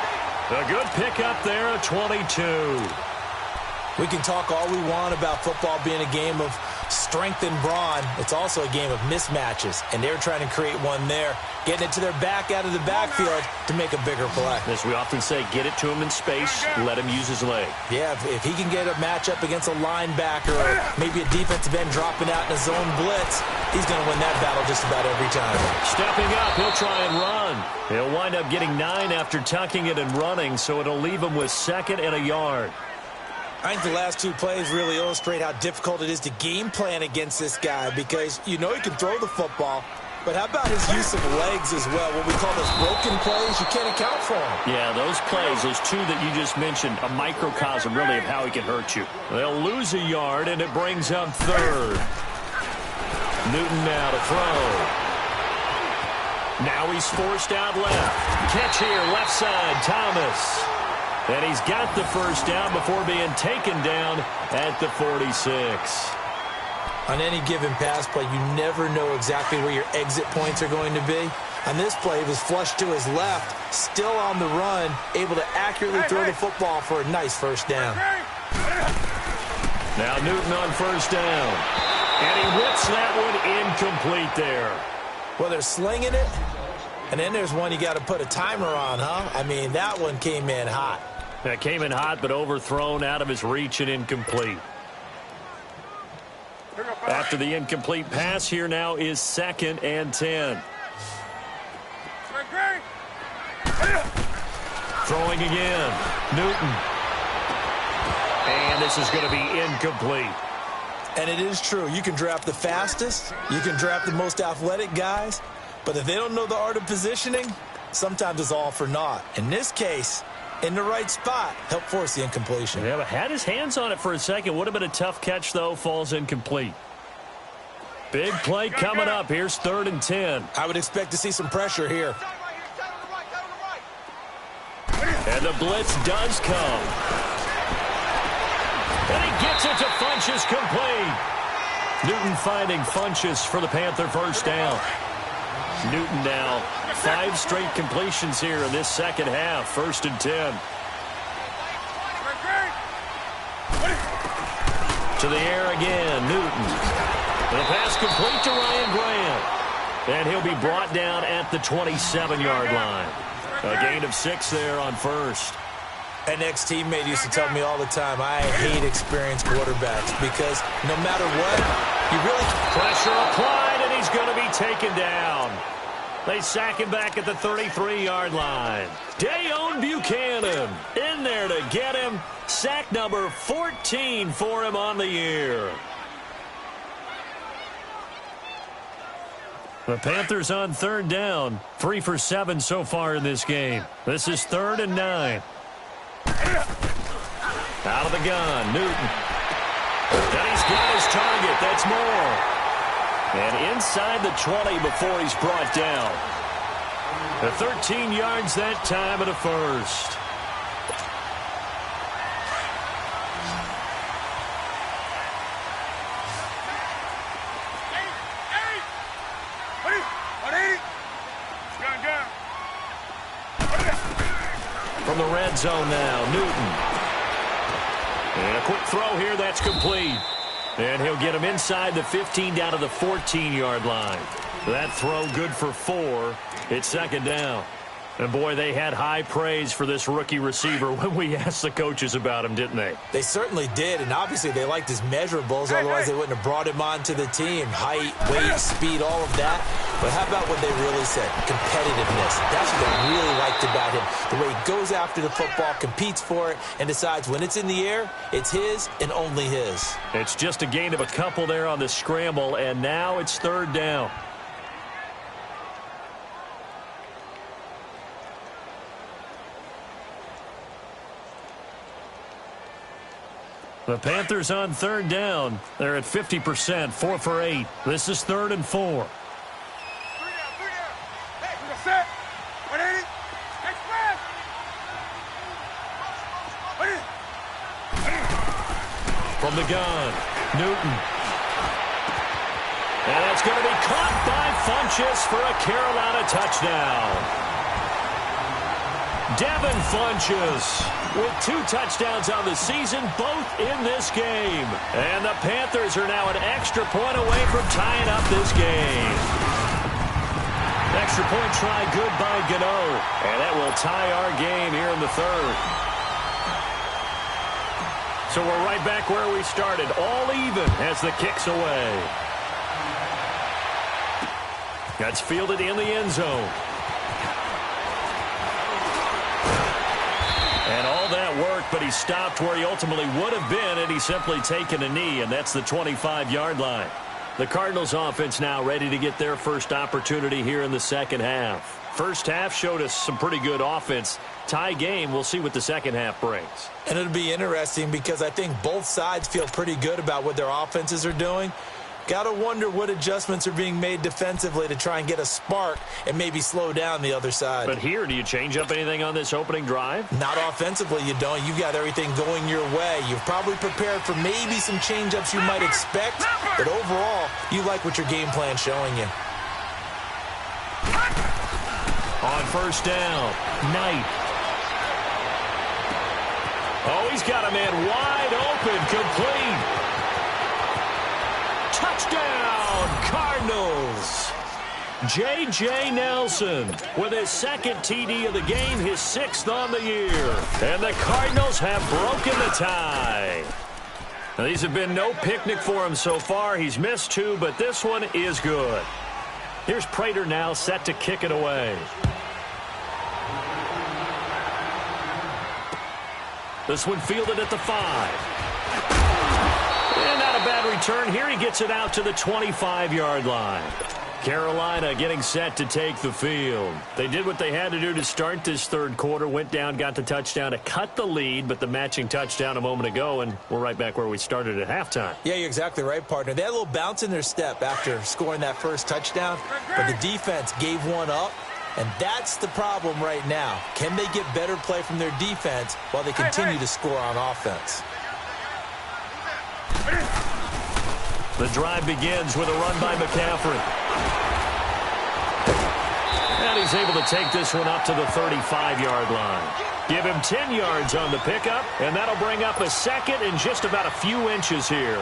A good pickup there at 22. We can talk all we want about football being a game of strength and brawn. It's also a game of mismatches, and they're trying to create one there, getting it to their back out of the backfield to make a bigger play. As we often say, get it to him in space, let him use his leg. Yeah, if he can get a matchup against a linebacker or maybe a defensive end dropping out in a zone blitz, he's going to win that battle just about every time. Stepping up, he'll try and run. He'll wind up getting 9 after tucking it and running, so it'll leave him with 2nd and a yard. I think the last two plays really illustrate how difficult it is to game plan against this guy because you know he can throw the football, but how about his use of legs as well? What we call those broken plays, you can't account for them. Yeah, those plays, those two that you just mentioned, a microcosm really of how he can hurt you. They'll lose a yard, and it brings up third. Newton now to throw. Now he's forced out left. Catch here, left side, Thomas. And he's got the first down before being taken down at the 46. On any given pass play, you never know exactly where your exit points are going to be. On this play, he was flushed to his left, still on the run, able to accurately throw the football for a nice first down. Now Newton on first down. And he whips that one incomplete there. Well, they're slinging it, and then there's one you got to put a timer on, huh? I mean, that one came in hot. That came in hot, but overthrown out of his reach and incomplete. After the incomplete pass, here now is 2nd and 10. Throwing again. Newton. And this is going to be incomplete. And it is true. You can draft the fastest. You can draft the most athletic guys. But if they don't know the art of positioning, sometimes it's all for naught. In this case, in the right spot, helped force the incompletion. Yeah, but had his hands on it for a second. Would have been a tough catch, though. Falls incomplete. Big play coming up. Here's 3rd and 10. I would expect to see some pressure here. And the blitz does come. And he gets it to Funchess complete. Newton finding Funchess for the Panther first down. Newton now 5 straight completions here in this second half. 1st and 10. To the air again, Newton. The pass complete to Ryan Grant. And he'll be brought down at the 27-yard line. A gain of 6 there on first. An ex-teammate used to tell me all the time, I hate experienced quarterbacks because no matter what, you really... Pressure applied, and he's going to be taken down. They sack him back at the 33-yard line. Dayon Buchanan in there to get him. Sack number 14 for him on the year. The Panthers on 3rd down. 3 for 7 so far in this game. This is 3rd and 9. Out of the gun, Newton. And he's got his target. That's more. And inside the 20 before he's brought down. The 13 yards that time and a first. From the red zone now, Newton. And a quick throw here, that's complete. And he'll get him inside the 15 down to the 14-yard line. That throw good for 4. It's 2nd down. And, boy, they had high praise for this rookie receiver when we asked the coaches about him, didn't they? They certainly did, and obviously they liked his measurables. Otherwise, they wouldn't have brought him onto the team. Height, weight, speed, all of that. But how about what they really said? Competitiveness. That's what they really liked about him. The way he goes after the football, competes for it, and decides when it's in the air, it's his and only his. It's just a gain of a couple there on the scramble, and now it's 3rd down. The Panthers on 3rd down. They're at 50%, 4 for 8. This is 3rd and 4. From the gun, Newton. And it's going to be caught by Funchess for a Carolina touchdown. Devin Funchess with 2 touchdowns on the season, both in this game. And the Panthers are now an extra point away from tying up this game. Extra point try good by Gano. And that will tie our game here in the 3rd. So we're right back where we started, all even as the kick's away. That's fielded in the end zone. And all that work, but he he stopped where he ultimately would have been had he simply taken a knee, and that's the 25-yard line. The Cardinals offense now ready to get their first opportunity here in the second half. First half showed us some pretty good offense. Tie game, we'll see what the second half brings. And it'll be interesting because I think both sides feel pretty good about what their offenses are doing. Got to wonder what adjustments are being made defensively to try and get a spark and maybe slow down the other side. But here, do you change up anything on this opening drive? Not offensively, you don't. You've got everything going your way. You've probably prepared for maybe some change-ups you might expect, but overall, you like what your game plan's showing you. On first down, Knight. Oh, he's got a man wide open, complete. Touchdown, Cardinals. J.J. Nelson with his second TD of the game, his 6th on the year. And the Cardinals have broken the tie. Now, these have been no picnic for him so far. He's missed 2, but this one is good. Here's Prater now set to kick it away. This one fielded at the 5. And not a bad return. Here he gets it out to the 25-yard line. Carolina getting set to take the field. They did what they had to do to start this third quarter. Went down, got the touchdown to cut the lead, but the matching touchdown a moment ago, and we're right back where we started at halftime. Yeah, you're exactly right, partner. They had a little bounce in their step after scoring that first touchdown, but the defense gave one up, and that's the problem right now. Can they get better play from their defense while they continue to score on offense? The drive begins with a run by McCaffrey. And he's able to take this one up to the 35-yard line. Give him 10 yards on the pickup, and that'll bring up a second and just about a few inches here.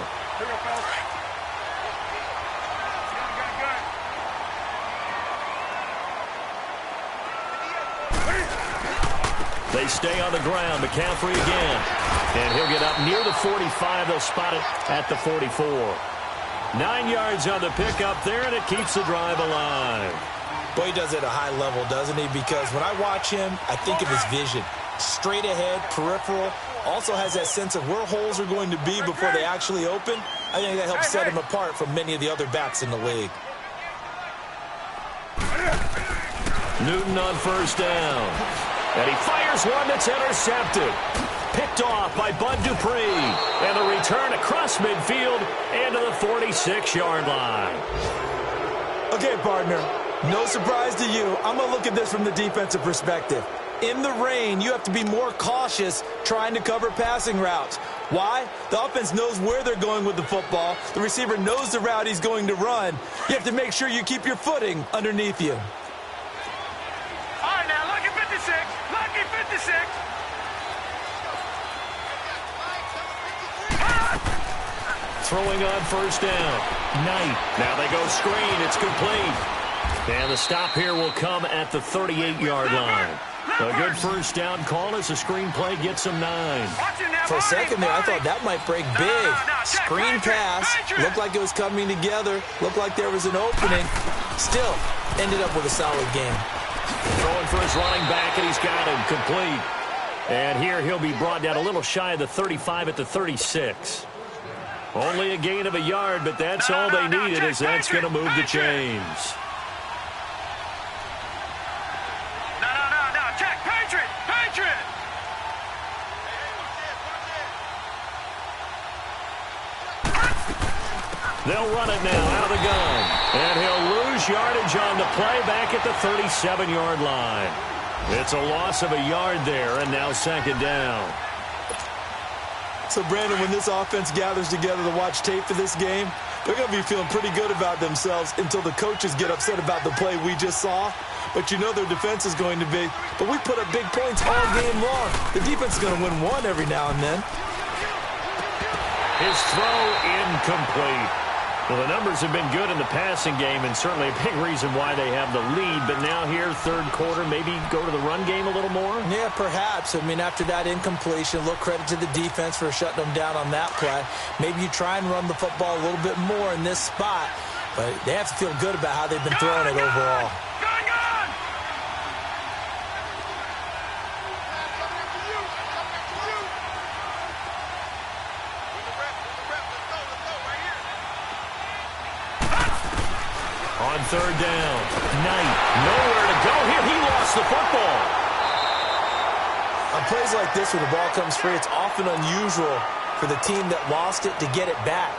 They stay on the ground. McCaffrey again. And he'll get up near the 45. They'll spot it at the 44. 9 yards on the pickup there, and it keeps the drive alive. Boy, he does it at a high level, doesn't he? Because when I watch him, I think of his vision. Straight ahead, peripheral. Also has that sense of where holes are going to be before they actually open. I think that helps set him apart from many of the other backs in the league. Newton on first down. And he fires one that's intercepted. Picked off by Bud Dupree. And the return across midfield and to the 46-yard line. Okay, partner. No surprise to you. I'm going to look at this from the defensive perspective. In the rain, you have to be more cautious trying to cover passing routes. Why? The offense knows where they're going with the football. The receiver knows the route he's going to run. You have to make sure you keep your footing underneath you. All right, now, lucky 56. Lucky 56. Throwing on first down. Knight. Now they go screen. It's complete. And the stop here will come at the 38-yard line. A good first down call as the screen play gets him 9. For a second there, I thought that might break big. Screen pass. Looked like it was coming together. Looked like there was an opening. Still, ended up with a solid game. Throwing for his running back, and he's got him complete. And here he'll be brought down a little shy of the 35 at the 36. Only a gain of a yard, but that's all they needed, as that's going to move the chains. They'll run it now out of the gun. And he'll lose yardage on the play back at the 37-yard line. It's a loss of a yard there, and now second down. So, Brandon, when this offense gathers together to watch tape for this game, they're going to be feeling pretty good about themselves until the coaches get upset about the play we just saw. But you know their defense is going to be. But we put up big points all game long. The defense is going to win one every now and then. His throw incomplete. Well, the numbers have been good in the passing game, and certainly a big reason why they have the lead. But now here, third quarter, maybe go to the run game a little more? Yeah, perhaps. I mean, after that incompletion, a little credit to the defense for shutting them down on that play. Maybe you try and run the football a little bit more in this spot, but they have to feel good about how they've been throwing it overall. third down. Knight, nowhere to go here. He lost the football. On plays like this, when the ball comes free, it's often unusual for the team that lost it to get it back.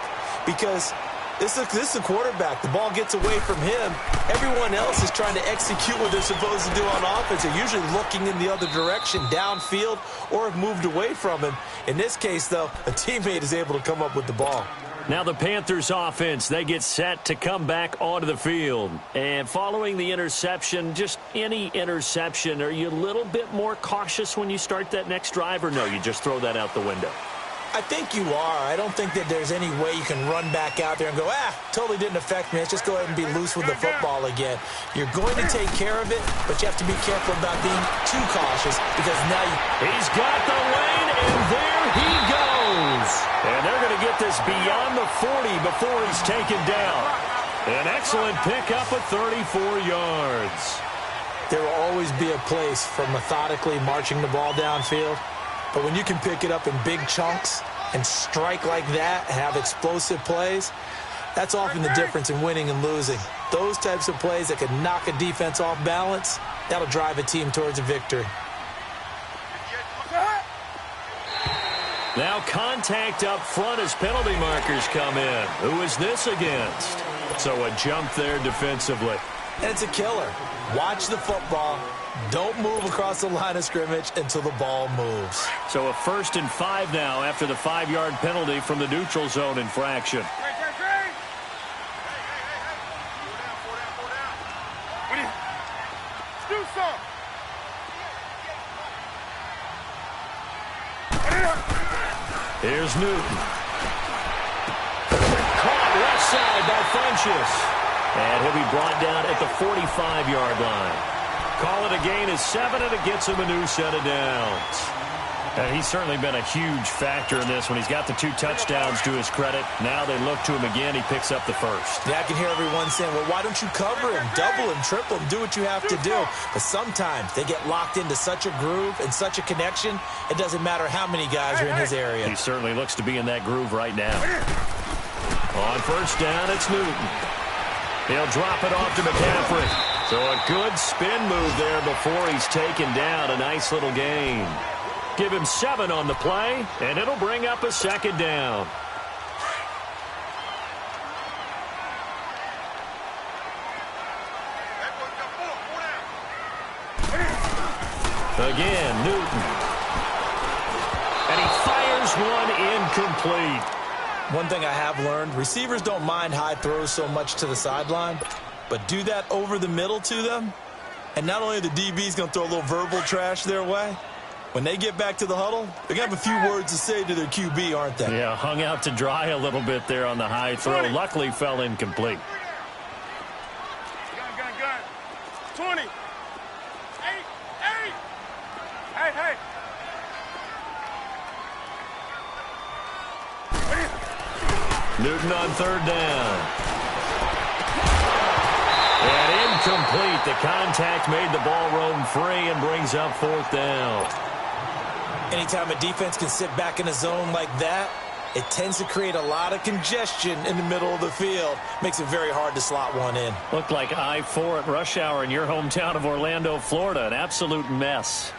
Because this is a quarterback. The ball gets away from him. Everyone else is trying to execute what they're supposed to do on offense. They're usually looking in the other direction, downfield, or have moved away from him. In this case, though, a teammate is able to come up with the ball. Now the Panthers offense, they get set to come back onto the field. And following the interception, just any interception, are you a little bit more cautious when you start that next drive, or no, you just throw that out the window? I think you are. I don't think that there's any way you can run back out there and go, totally didn't affect me. Let's just go ahead and be loose with the football again. You're going to take care of it, but you have to be careful about being too cautious because now He's got the lane, and there he goes. And they're going to get this beyond the 40 before he's taken down. An excellent pickup of 34 yards. There will always be a place for methodically marching the ball downfield. But when you can pick it up in big chunks and strike like that, have explosive plays, that's often the difference in winning and losing. Those types of plays that can knock a defense off balance, that'll drive a team towards a victory. Now contact up front as penalty markers come in. Who is this against? So a jump there defensively. And it's a killer. Watch the football. Don't move across the line of scrimmage until the ball moves. So a 1st and 5 now after the 5-yard penalty from the neutral zone infraction. Do some. Here's Newton. Caught left side by Funchess. And he'll be brought down at the 45-yard line. Call it a gain of 7, and it gets him a new set of downs. And he's certainly been a huge factor in this when he's got the 2 touchdowns to his credit. Now they look to him again. He picks up the first. Yeah, I can hear everyone saying, well, why don't you cover him, double him, triple him, do what you have to do. But sometimes they get locked into such a groove and such a connection, it doesn't matter how many guys are in his area. He certainly looks to be in that groove right now. On first down, it's Newton. He'll drop it off to McCaffrey. So a good spin move there before he's taken down. A nice little gain. Give him 7 on the play, and it'll bring up a 2nd down. Again, Newton. And he fires one incomplete. One thing I have learned, receivers don't mind high throws so much to the sideline, but do that over the middle to them, and not only are the DBs going to throw a little verbal trash their way, when they get back to the huddle, they're going to have a few words to say to their QB, aren't they? Yeah, hung out to dry a little bit there on the high throw. 20. Luckily fell incomplete. Gun. 20. 8. Hey. Newton on 3rd down. And incomplete. The contact made the ball roam free and brings up 4th down. Anytime a defense can sit back in a zone like that, it tends to create a lot of congestion in the middle of the field. Makes it very hard to slot one in. Looked like I-4 at rush hour in your hometown of Orlando, Florida. An absolute mess.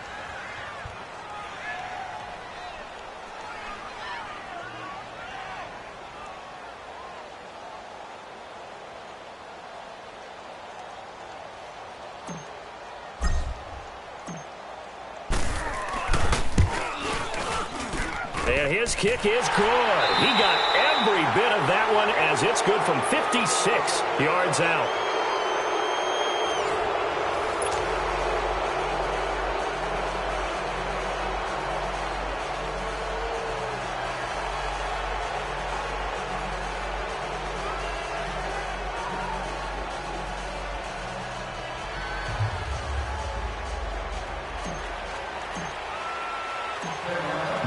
And his kick is good. He got every bit of that one as it's good from 56 yards out.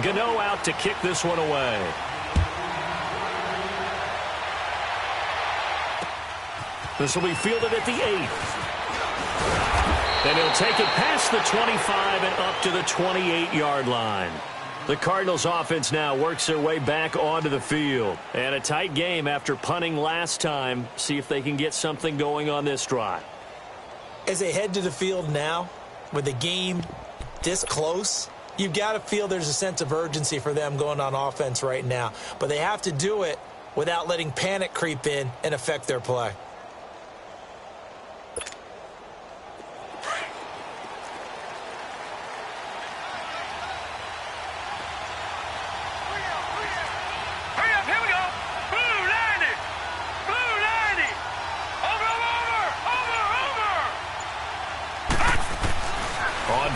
Gano out to kick this one away. This will be fielded at the 8. And he'll take it past the 25 and up to the 28-yard line. The Cardinals offense now works their way back onto the field. And a tight game after punting last time. See if they can get something going on this drive. As they head to the field now, with the game this close, you've got to feel there's a sense of urgency for them going on offense right now. But they have to do it without letting panic creep in and affect their play.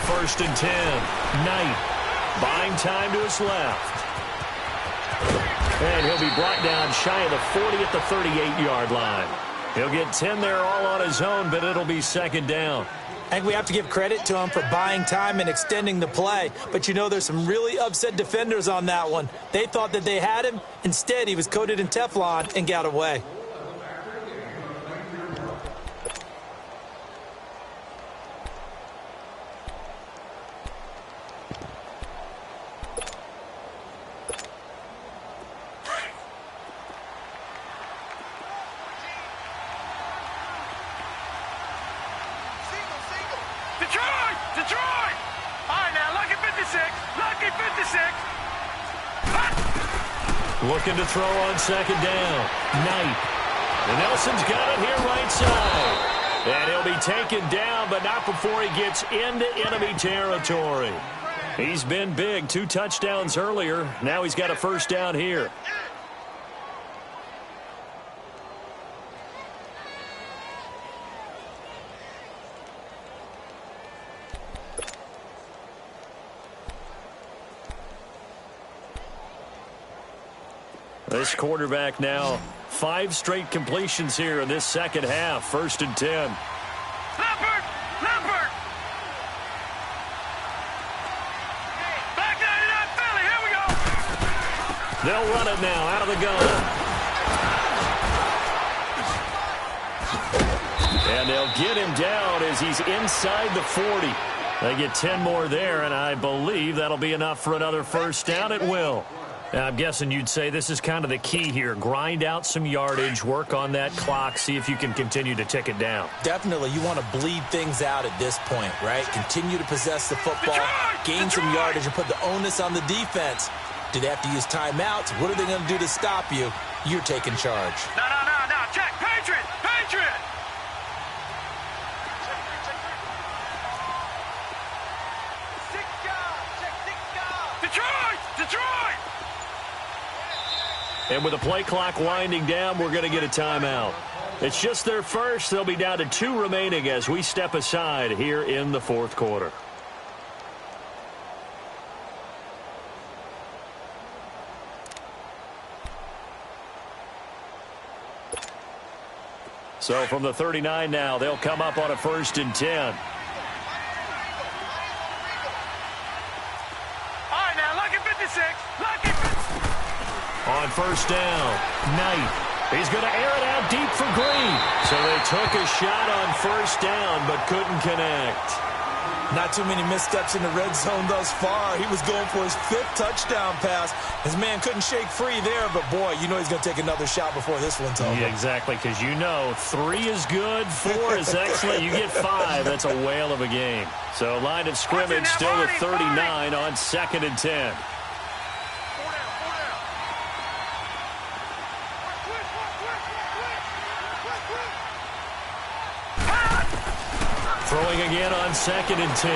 First and 10. Knight buying time to his left. And he'll be brought down shy of the 40 at the 38-yard line. He'll get 10 there all on his own, but it'll be second down. I think we have to give credit to him for buying time and extending the play. But, you know, there's some really upset defenders on that one. They thought that they had him. Instead, he was coated in Teflon and got away. Detroit! All right, now, lucky 56. Lucky 56. Looking to throw on second down. Knight. And Nelson's got it here right side. And he'll be taken down, but not before he gets into enemy territory. He's been big. 2 touchdowns earlier. Now he's got a first down here. This quarterback now 5 straight completions here in this second half. First and 10. Leopard! Back 99 Philly, here we go! They'll run it now out of the gun. And they'll get him down as he's inside the 40. They get 10 more there, and I believe that'll be enough for another first down. It will. I'm guessing you'd say this is kind of the key here. Grind out some yardage, work on that clock, see if you can continue to tick it down. Definitely. You want to bleed things out at this point, right? Continue to possess the football, gain some yardage, and put the onus on the defense. Do they have to use timeouts? What are they going to do to stop you? You're taking charge. No. Check. Patriot! Detroit! And with the play clock winding down, we're going to get a timeout. It's just their first. They'll be down to 2 remaining as we step aside here in the fourth quarter. So from the 39 now, they'll come up on a first and 10. All right, now, lucky 56. Lucky 56. On first down, Knight. He's going to air it out deep for Green. So they took a shot on first down but couldn't connect. Not too many missteps in the red zone thus far. He was going for his 5th touchdown pass. His man couldn't shake free there, but boy, you know he's going to take another shot before this one's over. Yeah, exactly, because you know 3 is good, 4 is excellent. You get 5, that's a whale of a game. So line of scrimmage still at 39 on second and 10. Throwing again on second and 10.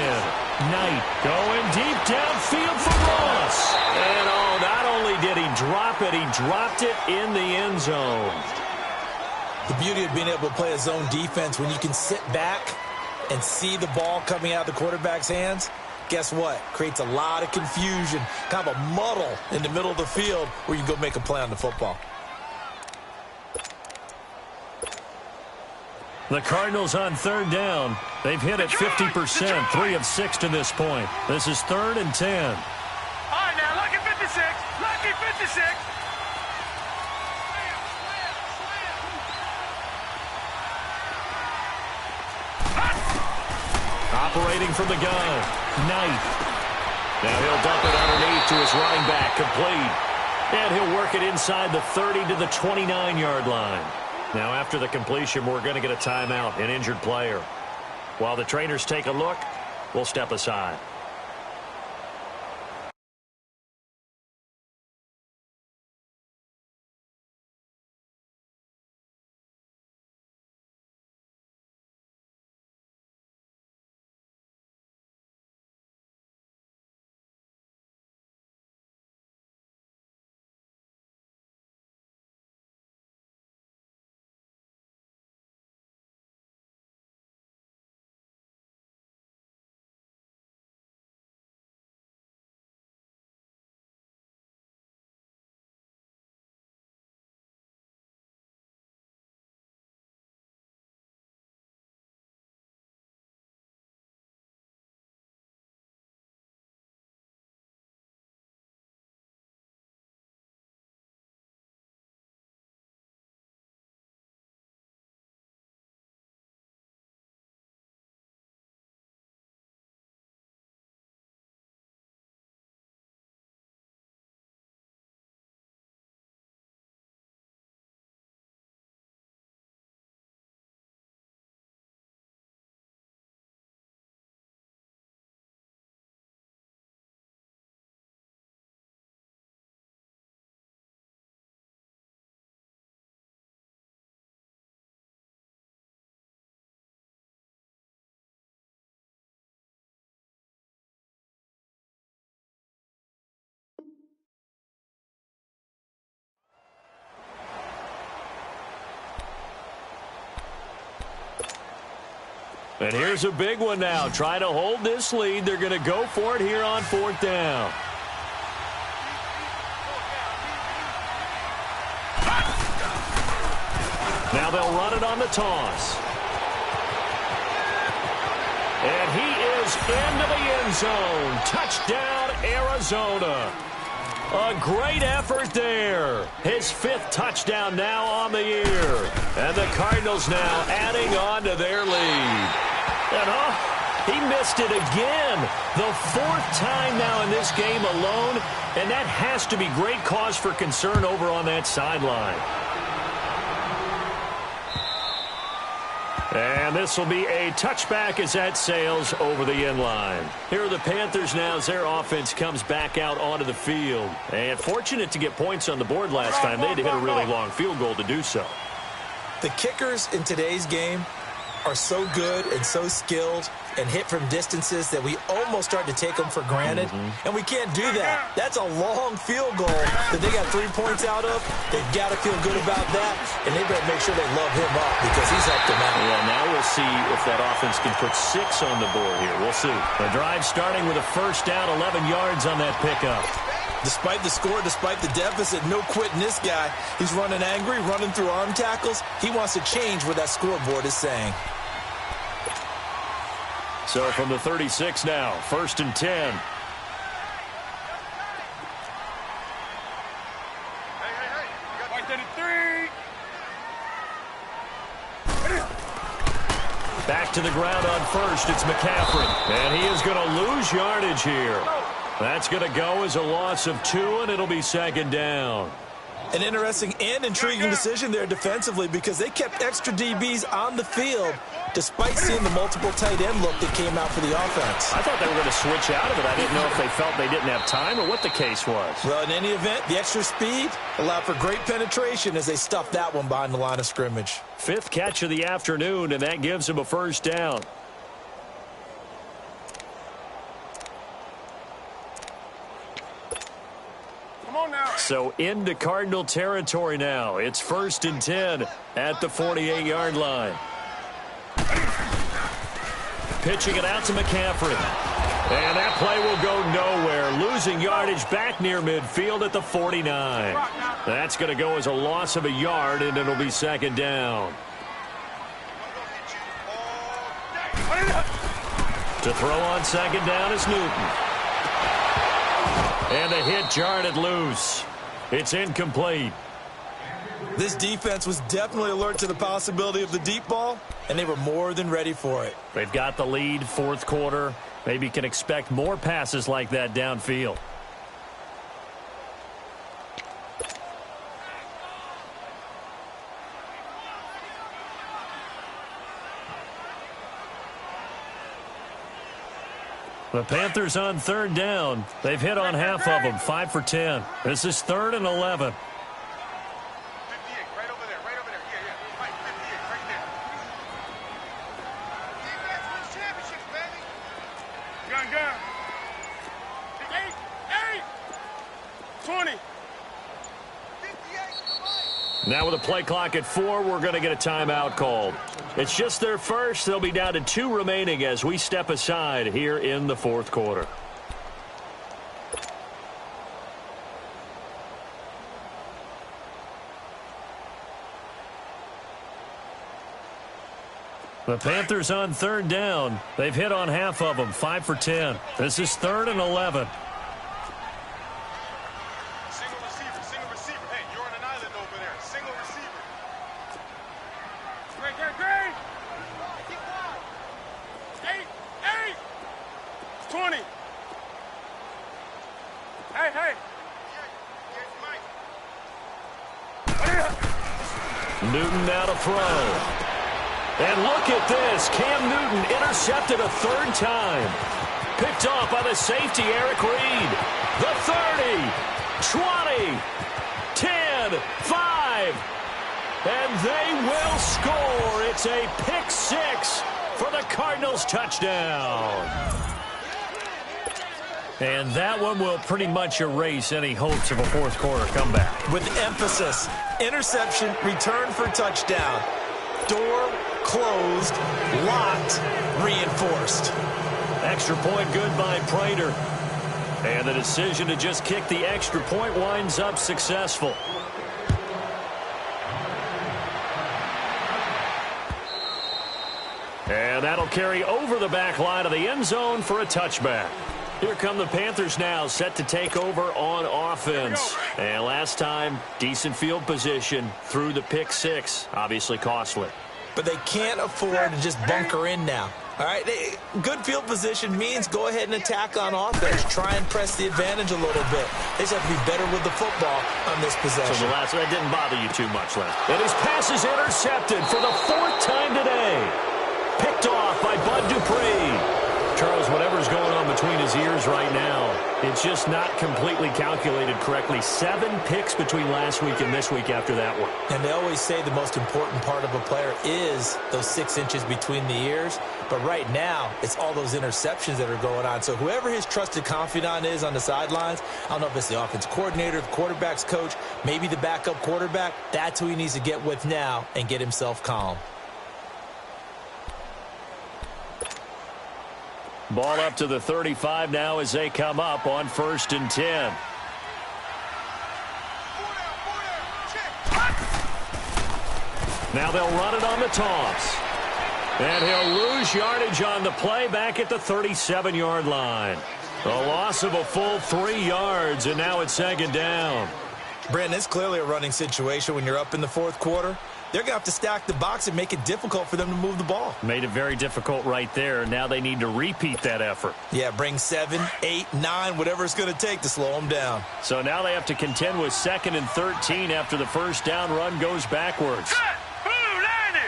Knight going deep downfield for Ross. And not only did he drop it, he dropped it in the end zone. The beauty of being able to play a zone defense when you can sit back and see the ball coming out of the quarterback's hands, guess what? Creates a lot of confusion, kind of a muddle in the middle of the field where you go make a play on the football. The Cardinals on third down. They've hit it 50%, 3 of 6 to this point. This is 3rd and 10. All right, now, lucky 56. Lucky 56. Operating from the gun, Knight. Now he'll dump it underneath to his running back, complete. And he'll work it inside the 30 to the 29-yard line. Now, after the completion, we're going to get a timeout, an injured player. While the trainers take a look, we'll step aside. And here's a big one now. Trying to hold this lead. They're going to go for it here on 4th down. Now they'll run it on the toss. And he is into the end zone. Touchdown, Arizona. A great effort there. His 5th touchdown now on the year. And the Cardinals now adding on to their lead. And he missed it again. The 4th time now in this game alone. And that has to be great cause for concern over on that sideline. And this will be a touchback as that sails over the end line. Here are the Panthers now as their offense comes back out onto the field. And fortunate to get points on the board last time. They had to hit a really long field goal to do so. The kickers in today's game are so good and so skilled and hit from distances that we almost start to take them for granted. And we can't do that. That's a long field goal that they got 3 points out of. They've got to feel good about that, and they better make sure they love him up because he's helped them out. Yeah, now we'll see if that offense can put 6 on the board here. We'll see. The drive starting with a first down, 11 yards on that pickup. Despite the score, despite the deficit, no quitting this guy. He's running angry, running through arm tackles. He wants to change what that scoreboard is saying. So from the 36 now, 1st and 10. Back to the ground on 1st. It's McCaffrey. And he is going to lose yardage here. That's going to go as a loss of 2, and it'll be 2nd down. An interesting and intriguing decision there defensively because they kept extra DBs on the field despite seeing the multiple tight end look that came out for the offense. I thought they were going to switch out of it. I didn't know if they felt they didn't have time or what the case was. Well, in any event, the extra speed allowed for great penetration as they stuffed that one behind the line of scrimmage. 5th catch of the afternoon, and that gives him a first down. So into Cardinal territory now. It's 1st and 10 at the 48-yard line. Pitching it out to McCaffrey. And that play will go nowhere. Losing yardage back near midfield at the 49. That's going to go as a loss of a yard, and it'll be 2nd down. To throw on 2nd down is Newton. And the hit jarred loose. It's incomplete. This defense was definitely alert to the possibility of the deep ball, and they were more than ready for it. They've got the lead, 4th quarter. Maybe can expect more passes like that downfield. The Panthers on third down. They've hit on half of them, 5 for 10. This is 3rd and 11. 58, right over there, right over there. Yeah. Right, 58, right there. Defense wins championships, baby. Gun. 8. 20. 58, Now with a play clock at 4, we're going to get a timeout called. It's just their first. They'll be down to 2 remaining as we step aside here in the 4th quarter. The Panthers on third down. They've hit on half of them, 5 for 10. This is 3rd and 11. Single receiver. Hey, you're on an island over there. Single receiver. Great. 8. 20. Hey. Newton now to throw. And look at this. Cam Newton intercepted a 3rd time. Picked off by the safety, Eric Reed. The 30, 20, 10, 5. And they will score. It's a pick 6 for the Cardinals touchdown. And that one will pretty much erase any hopes of a 4th quarter comeback. With emphasis, interception, return for touchdown. Door closed, locked, reinforced. Extra point good by Prater. And the decision to just kick the extra point winds up successful. And that'll carry over the back line of the end zone for a touchback. Here come the Panthers now, set to take over on offense. And last time, decent field position through the pick 6. Obviously costly. But they can't afford to just bunker in now. All right, good field position means go ahead and attack on offense. Try and press the advantage a little bit. They just have to be better with the football on this possession. So that didn't bother you too much, Les. And his pass is intercepted for the 4th time today. Picked off by Bud Dupree. Charles, whatever's going on between his ears right now, it's just not completely calculated correctly. 7 picks between last week and this week after that one. And they always say the most important part of a player is those 6 inches between the ears. But right now, it's all those interceptions that are going on. So whoever his trusted confidant is on the sidelines, I don't know if it's the offense coordinator, the quarterback's coach, maybe the backup quarterback, that's who he needs to get with now and get himself calm. Ball up to the 35 now as they come up on 1st and 10. Now they'll run it on the toss. And he'll lose yardage on the play back at the 37-yard line. A loss of a full 3 yards, and now it's 2nd down. Brandon, it's clearly a running situation when you're up in the 4th quarter. They're going to have to stack the box and make it difficult for them to move the ball. Made it very difficult right there. Now they need to repeat that effort. Yeah, bring 7, 8, 9, whatever it's going to take to slow them down. So now they have to contend with 2nd and 13 after the first down run goes backwards. Blue 90!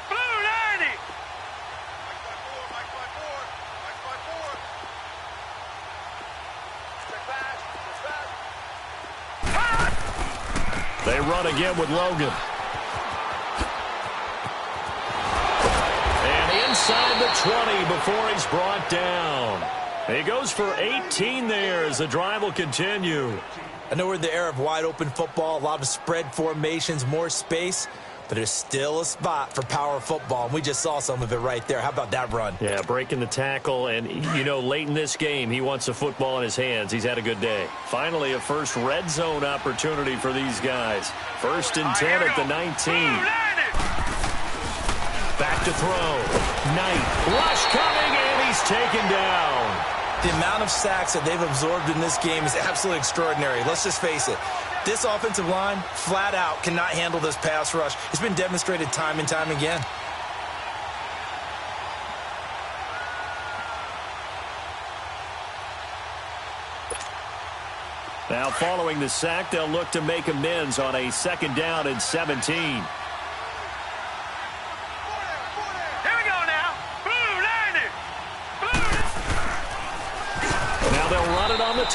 Blue 90! They run again with Logan. Inside the 20 before he's brought down. He goes for 18 there as the drive will continue. I know we're in the era of wide open football, a lot of spread formations, more space, but there's still a spot for power football, and we just saw some of it right there. How about that run? Yeah, breaking the tackle, and, you know, late in this game, he wants the football in his hands. He's had a good day. Finally, a first red zone opportunity for these guys. 1st and 10 at the 19. Back to throw. Knight. Rush coming, and he's taken down. The amount of sacks that they've absorbed in this game is absolutely extraordinary. Let's just face it. This offensive line, flat out, cannot handle this pass rush. It's been demonstrated time and time again. Now, following the sack, they'll look to make amends on a 2nd down and 17.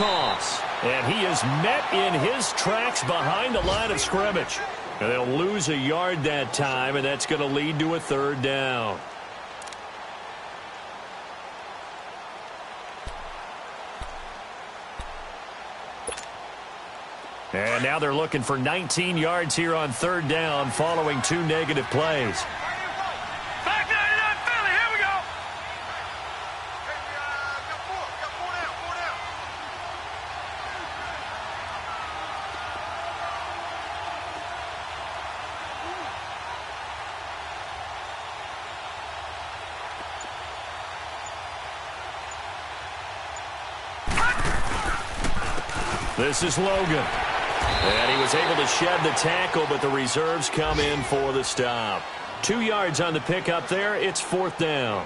toss. And he is met in his tracks behind the line of scrimmage. And they'll lose a yard that time, and that's going to lead to a third down. And now they're looking for 19 yards here on third down following 2 negative plays. Back 99 Philly, here we go. Four down. This is Logan. And he was able to shed the tackle, but the reserves come in for the stop. 2 yards on the pickup there. It's fourth down.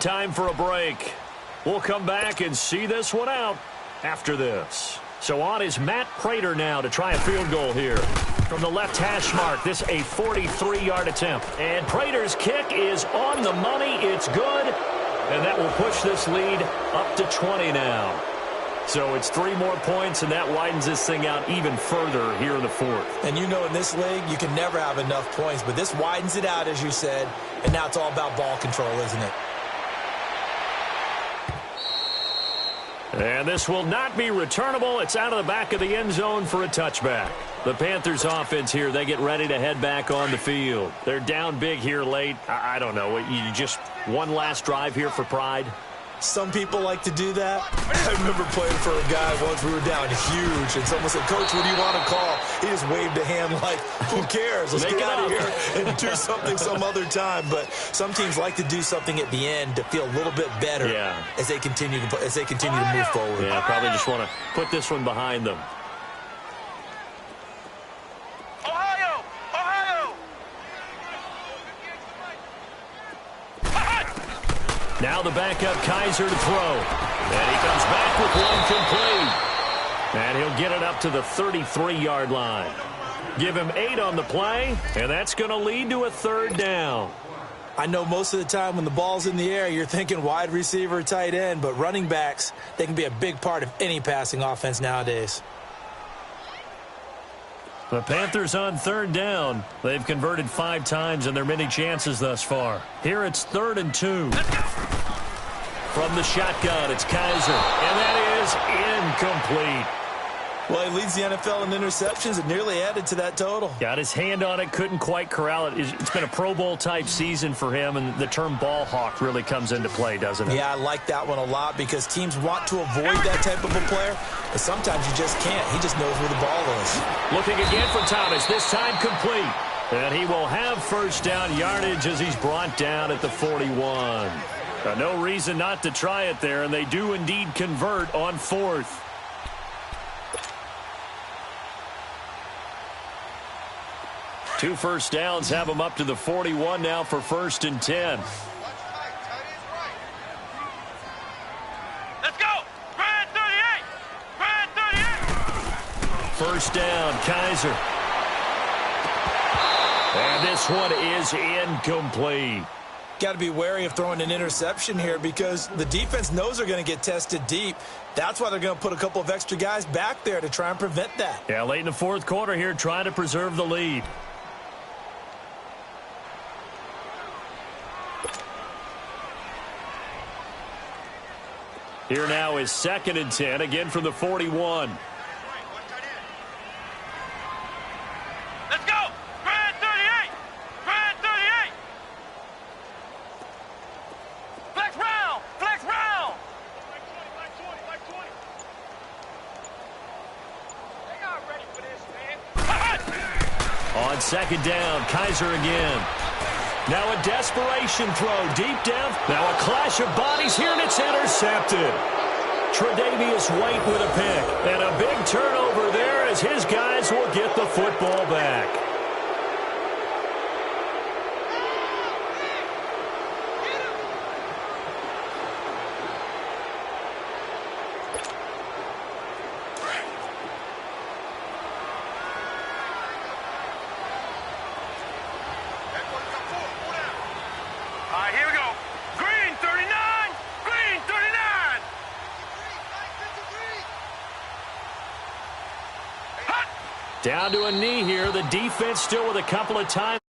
Time for a break. We'll come back and see this one out after this. So on is Matt Prater now to try a field goal here. From the left hash mark, this a 43-yard attempt. And Prater's kick is on the money. It's good. And that will push this lead up to 20 now. So it's 3 more points, and that widens this thing out even further here in the fourth. And you know in this league, you can never have enough points. But this widens it out, as you said. And now it's all about ball control, isn't it? And this will not be returnable. It's out of the back of the end zone for a touchback. The Panthers offense here, they get ready to head back on the field. They're down big here late. I don't know. You just one last drive here for pride? Some people like to do that. I remember playing for a guy once. We were down huge, and someone said, "Coach, what do you want to call?" He just waved a hand like, "Who cares? Let's get out of here and do something some other time." But some teams like to do something at the end to feel a little bit better as they continue to move forward. Yeah, probably just want to put this one behind them. Now the backup Kaiser to throw. And he comes back with one complete. And he'll get it up to the 33-yard line. Give him 8 on the play, and that's going to lead to a third down. I know most of the time when the ball's in the air, you're thinking wide receiver, tight end, but running backs, they can be a big part of any passing offense nowadays. The Panthers on third down. They've converted 5 times in their many chances thus far. Here it's 3rd and 2. From the shotgun, it's Kaiser. And that is incomplete. Well, he leads the NFL in interceptions and nearly added to that total. Got his hand on it, couldn't quite corral it. It's been a Pro Bowl-type season for him, and the term ball hawk really comes into play, doesn't it? Yeah, I like that one a lot because teams want to avoid that type of a player, but sometimes you just can't. He just knows where the ball is. Looking again for Thomas, this time complete. And he will have first down yardage as he's brought down at the 41. No reason not to try it there, and they do indeed convert on 4th. Two first downs have them up to the 41 now for 1st and 10. Let's go! Grand 38! Grand 38! First down, Kaiser. And this one is incomplete. Got to be wary of throwing an interception here because the defense knows they're going to get tested deep. That's why they're going to put a couple of extra guys back there to try and prevent that. Yeah, late in the 4th quarter here, trying to preserve the lead. Here now is 2nd and 10, again from the 41. Let's go! Grand 38! Grand 38! Flex round! Flex round! Flex 20. They not ready for this, man. On 2nd down, Kaiser again. Now a desperation throw deep down. Now a clash of bodies here, and it's intercepted. Tre'Davious White with a pick. And a big turnover there as his guys will get the football back. Down to a knee here. The defense still with a couple of times.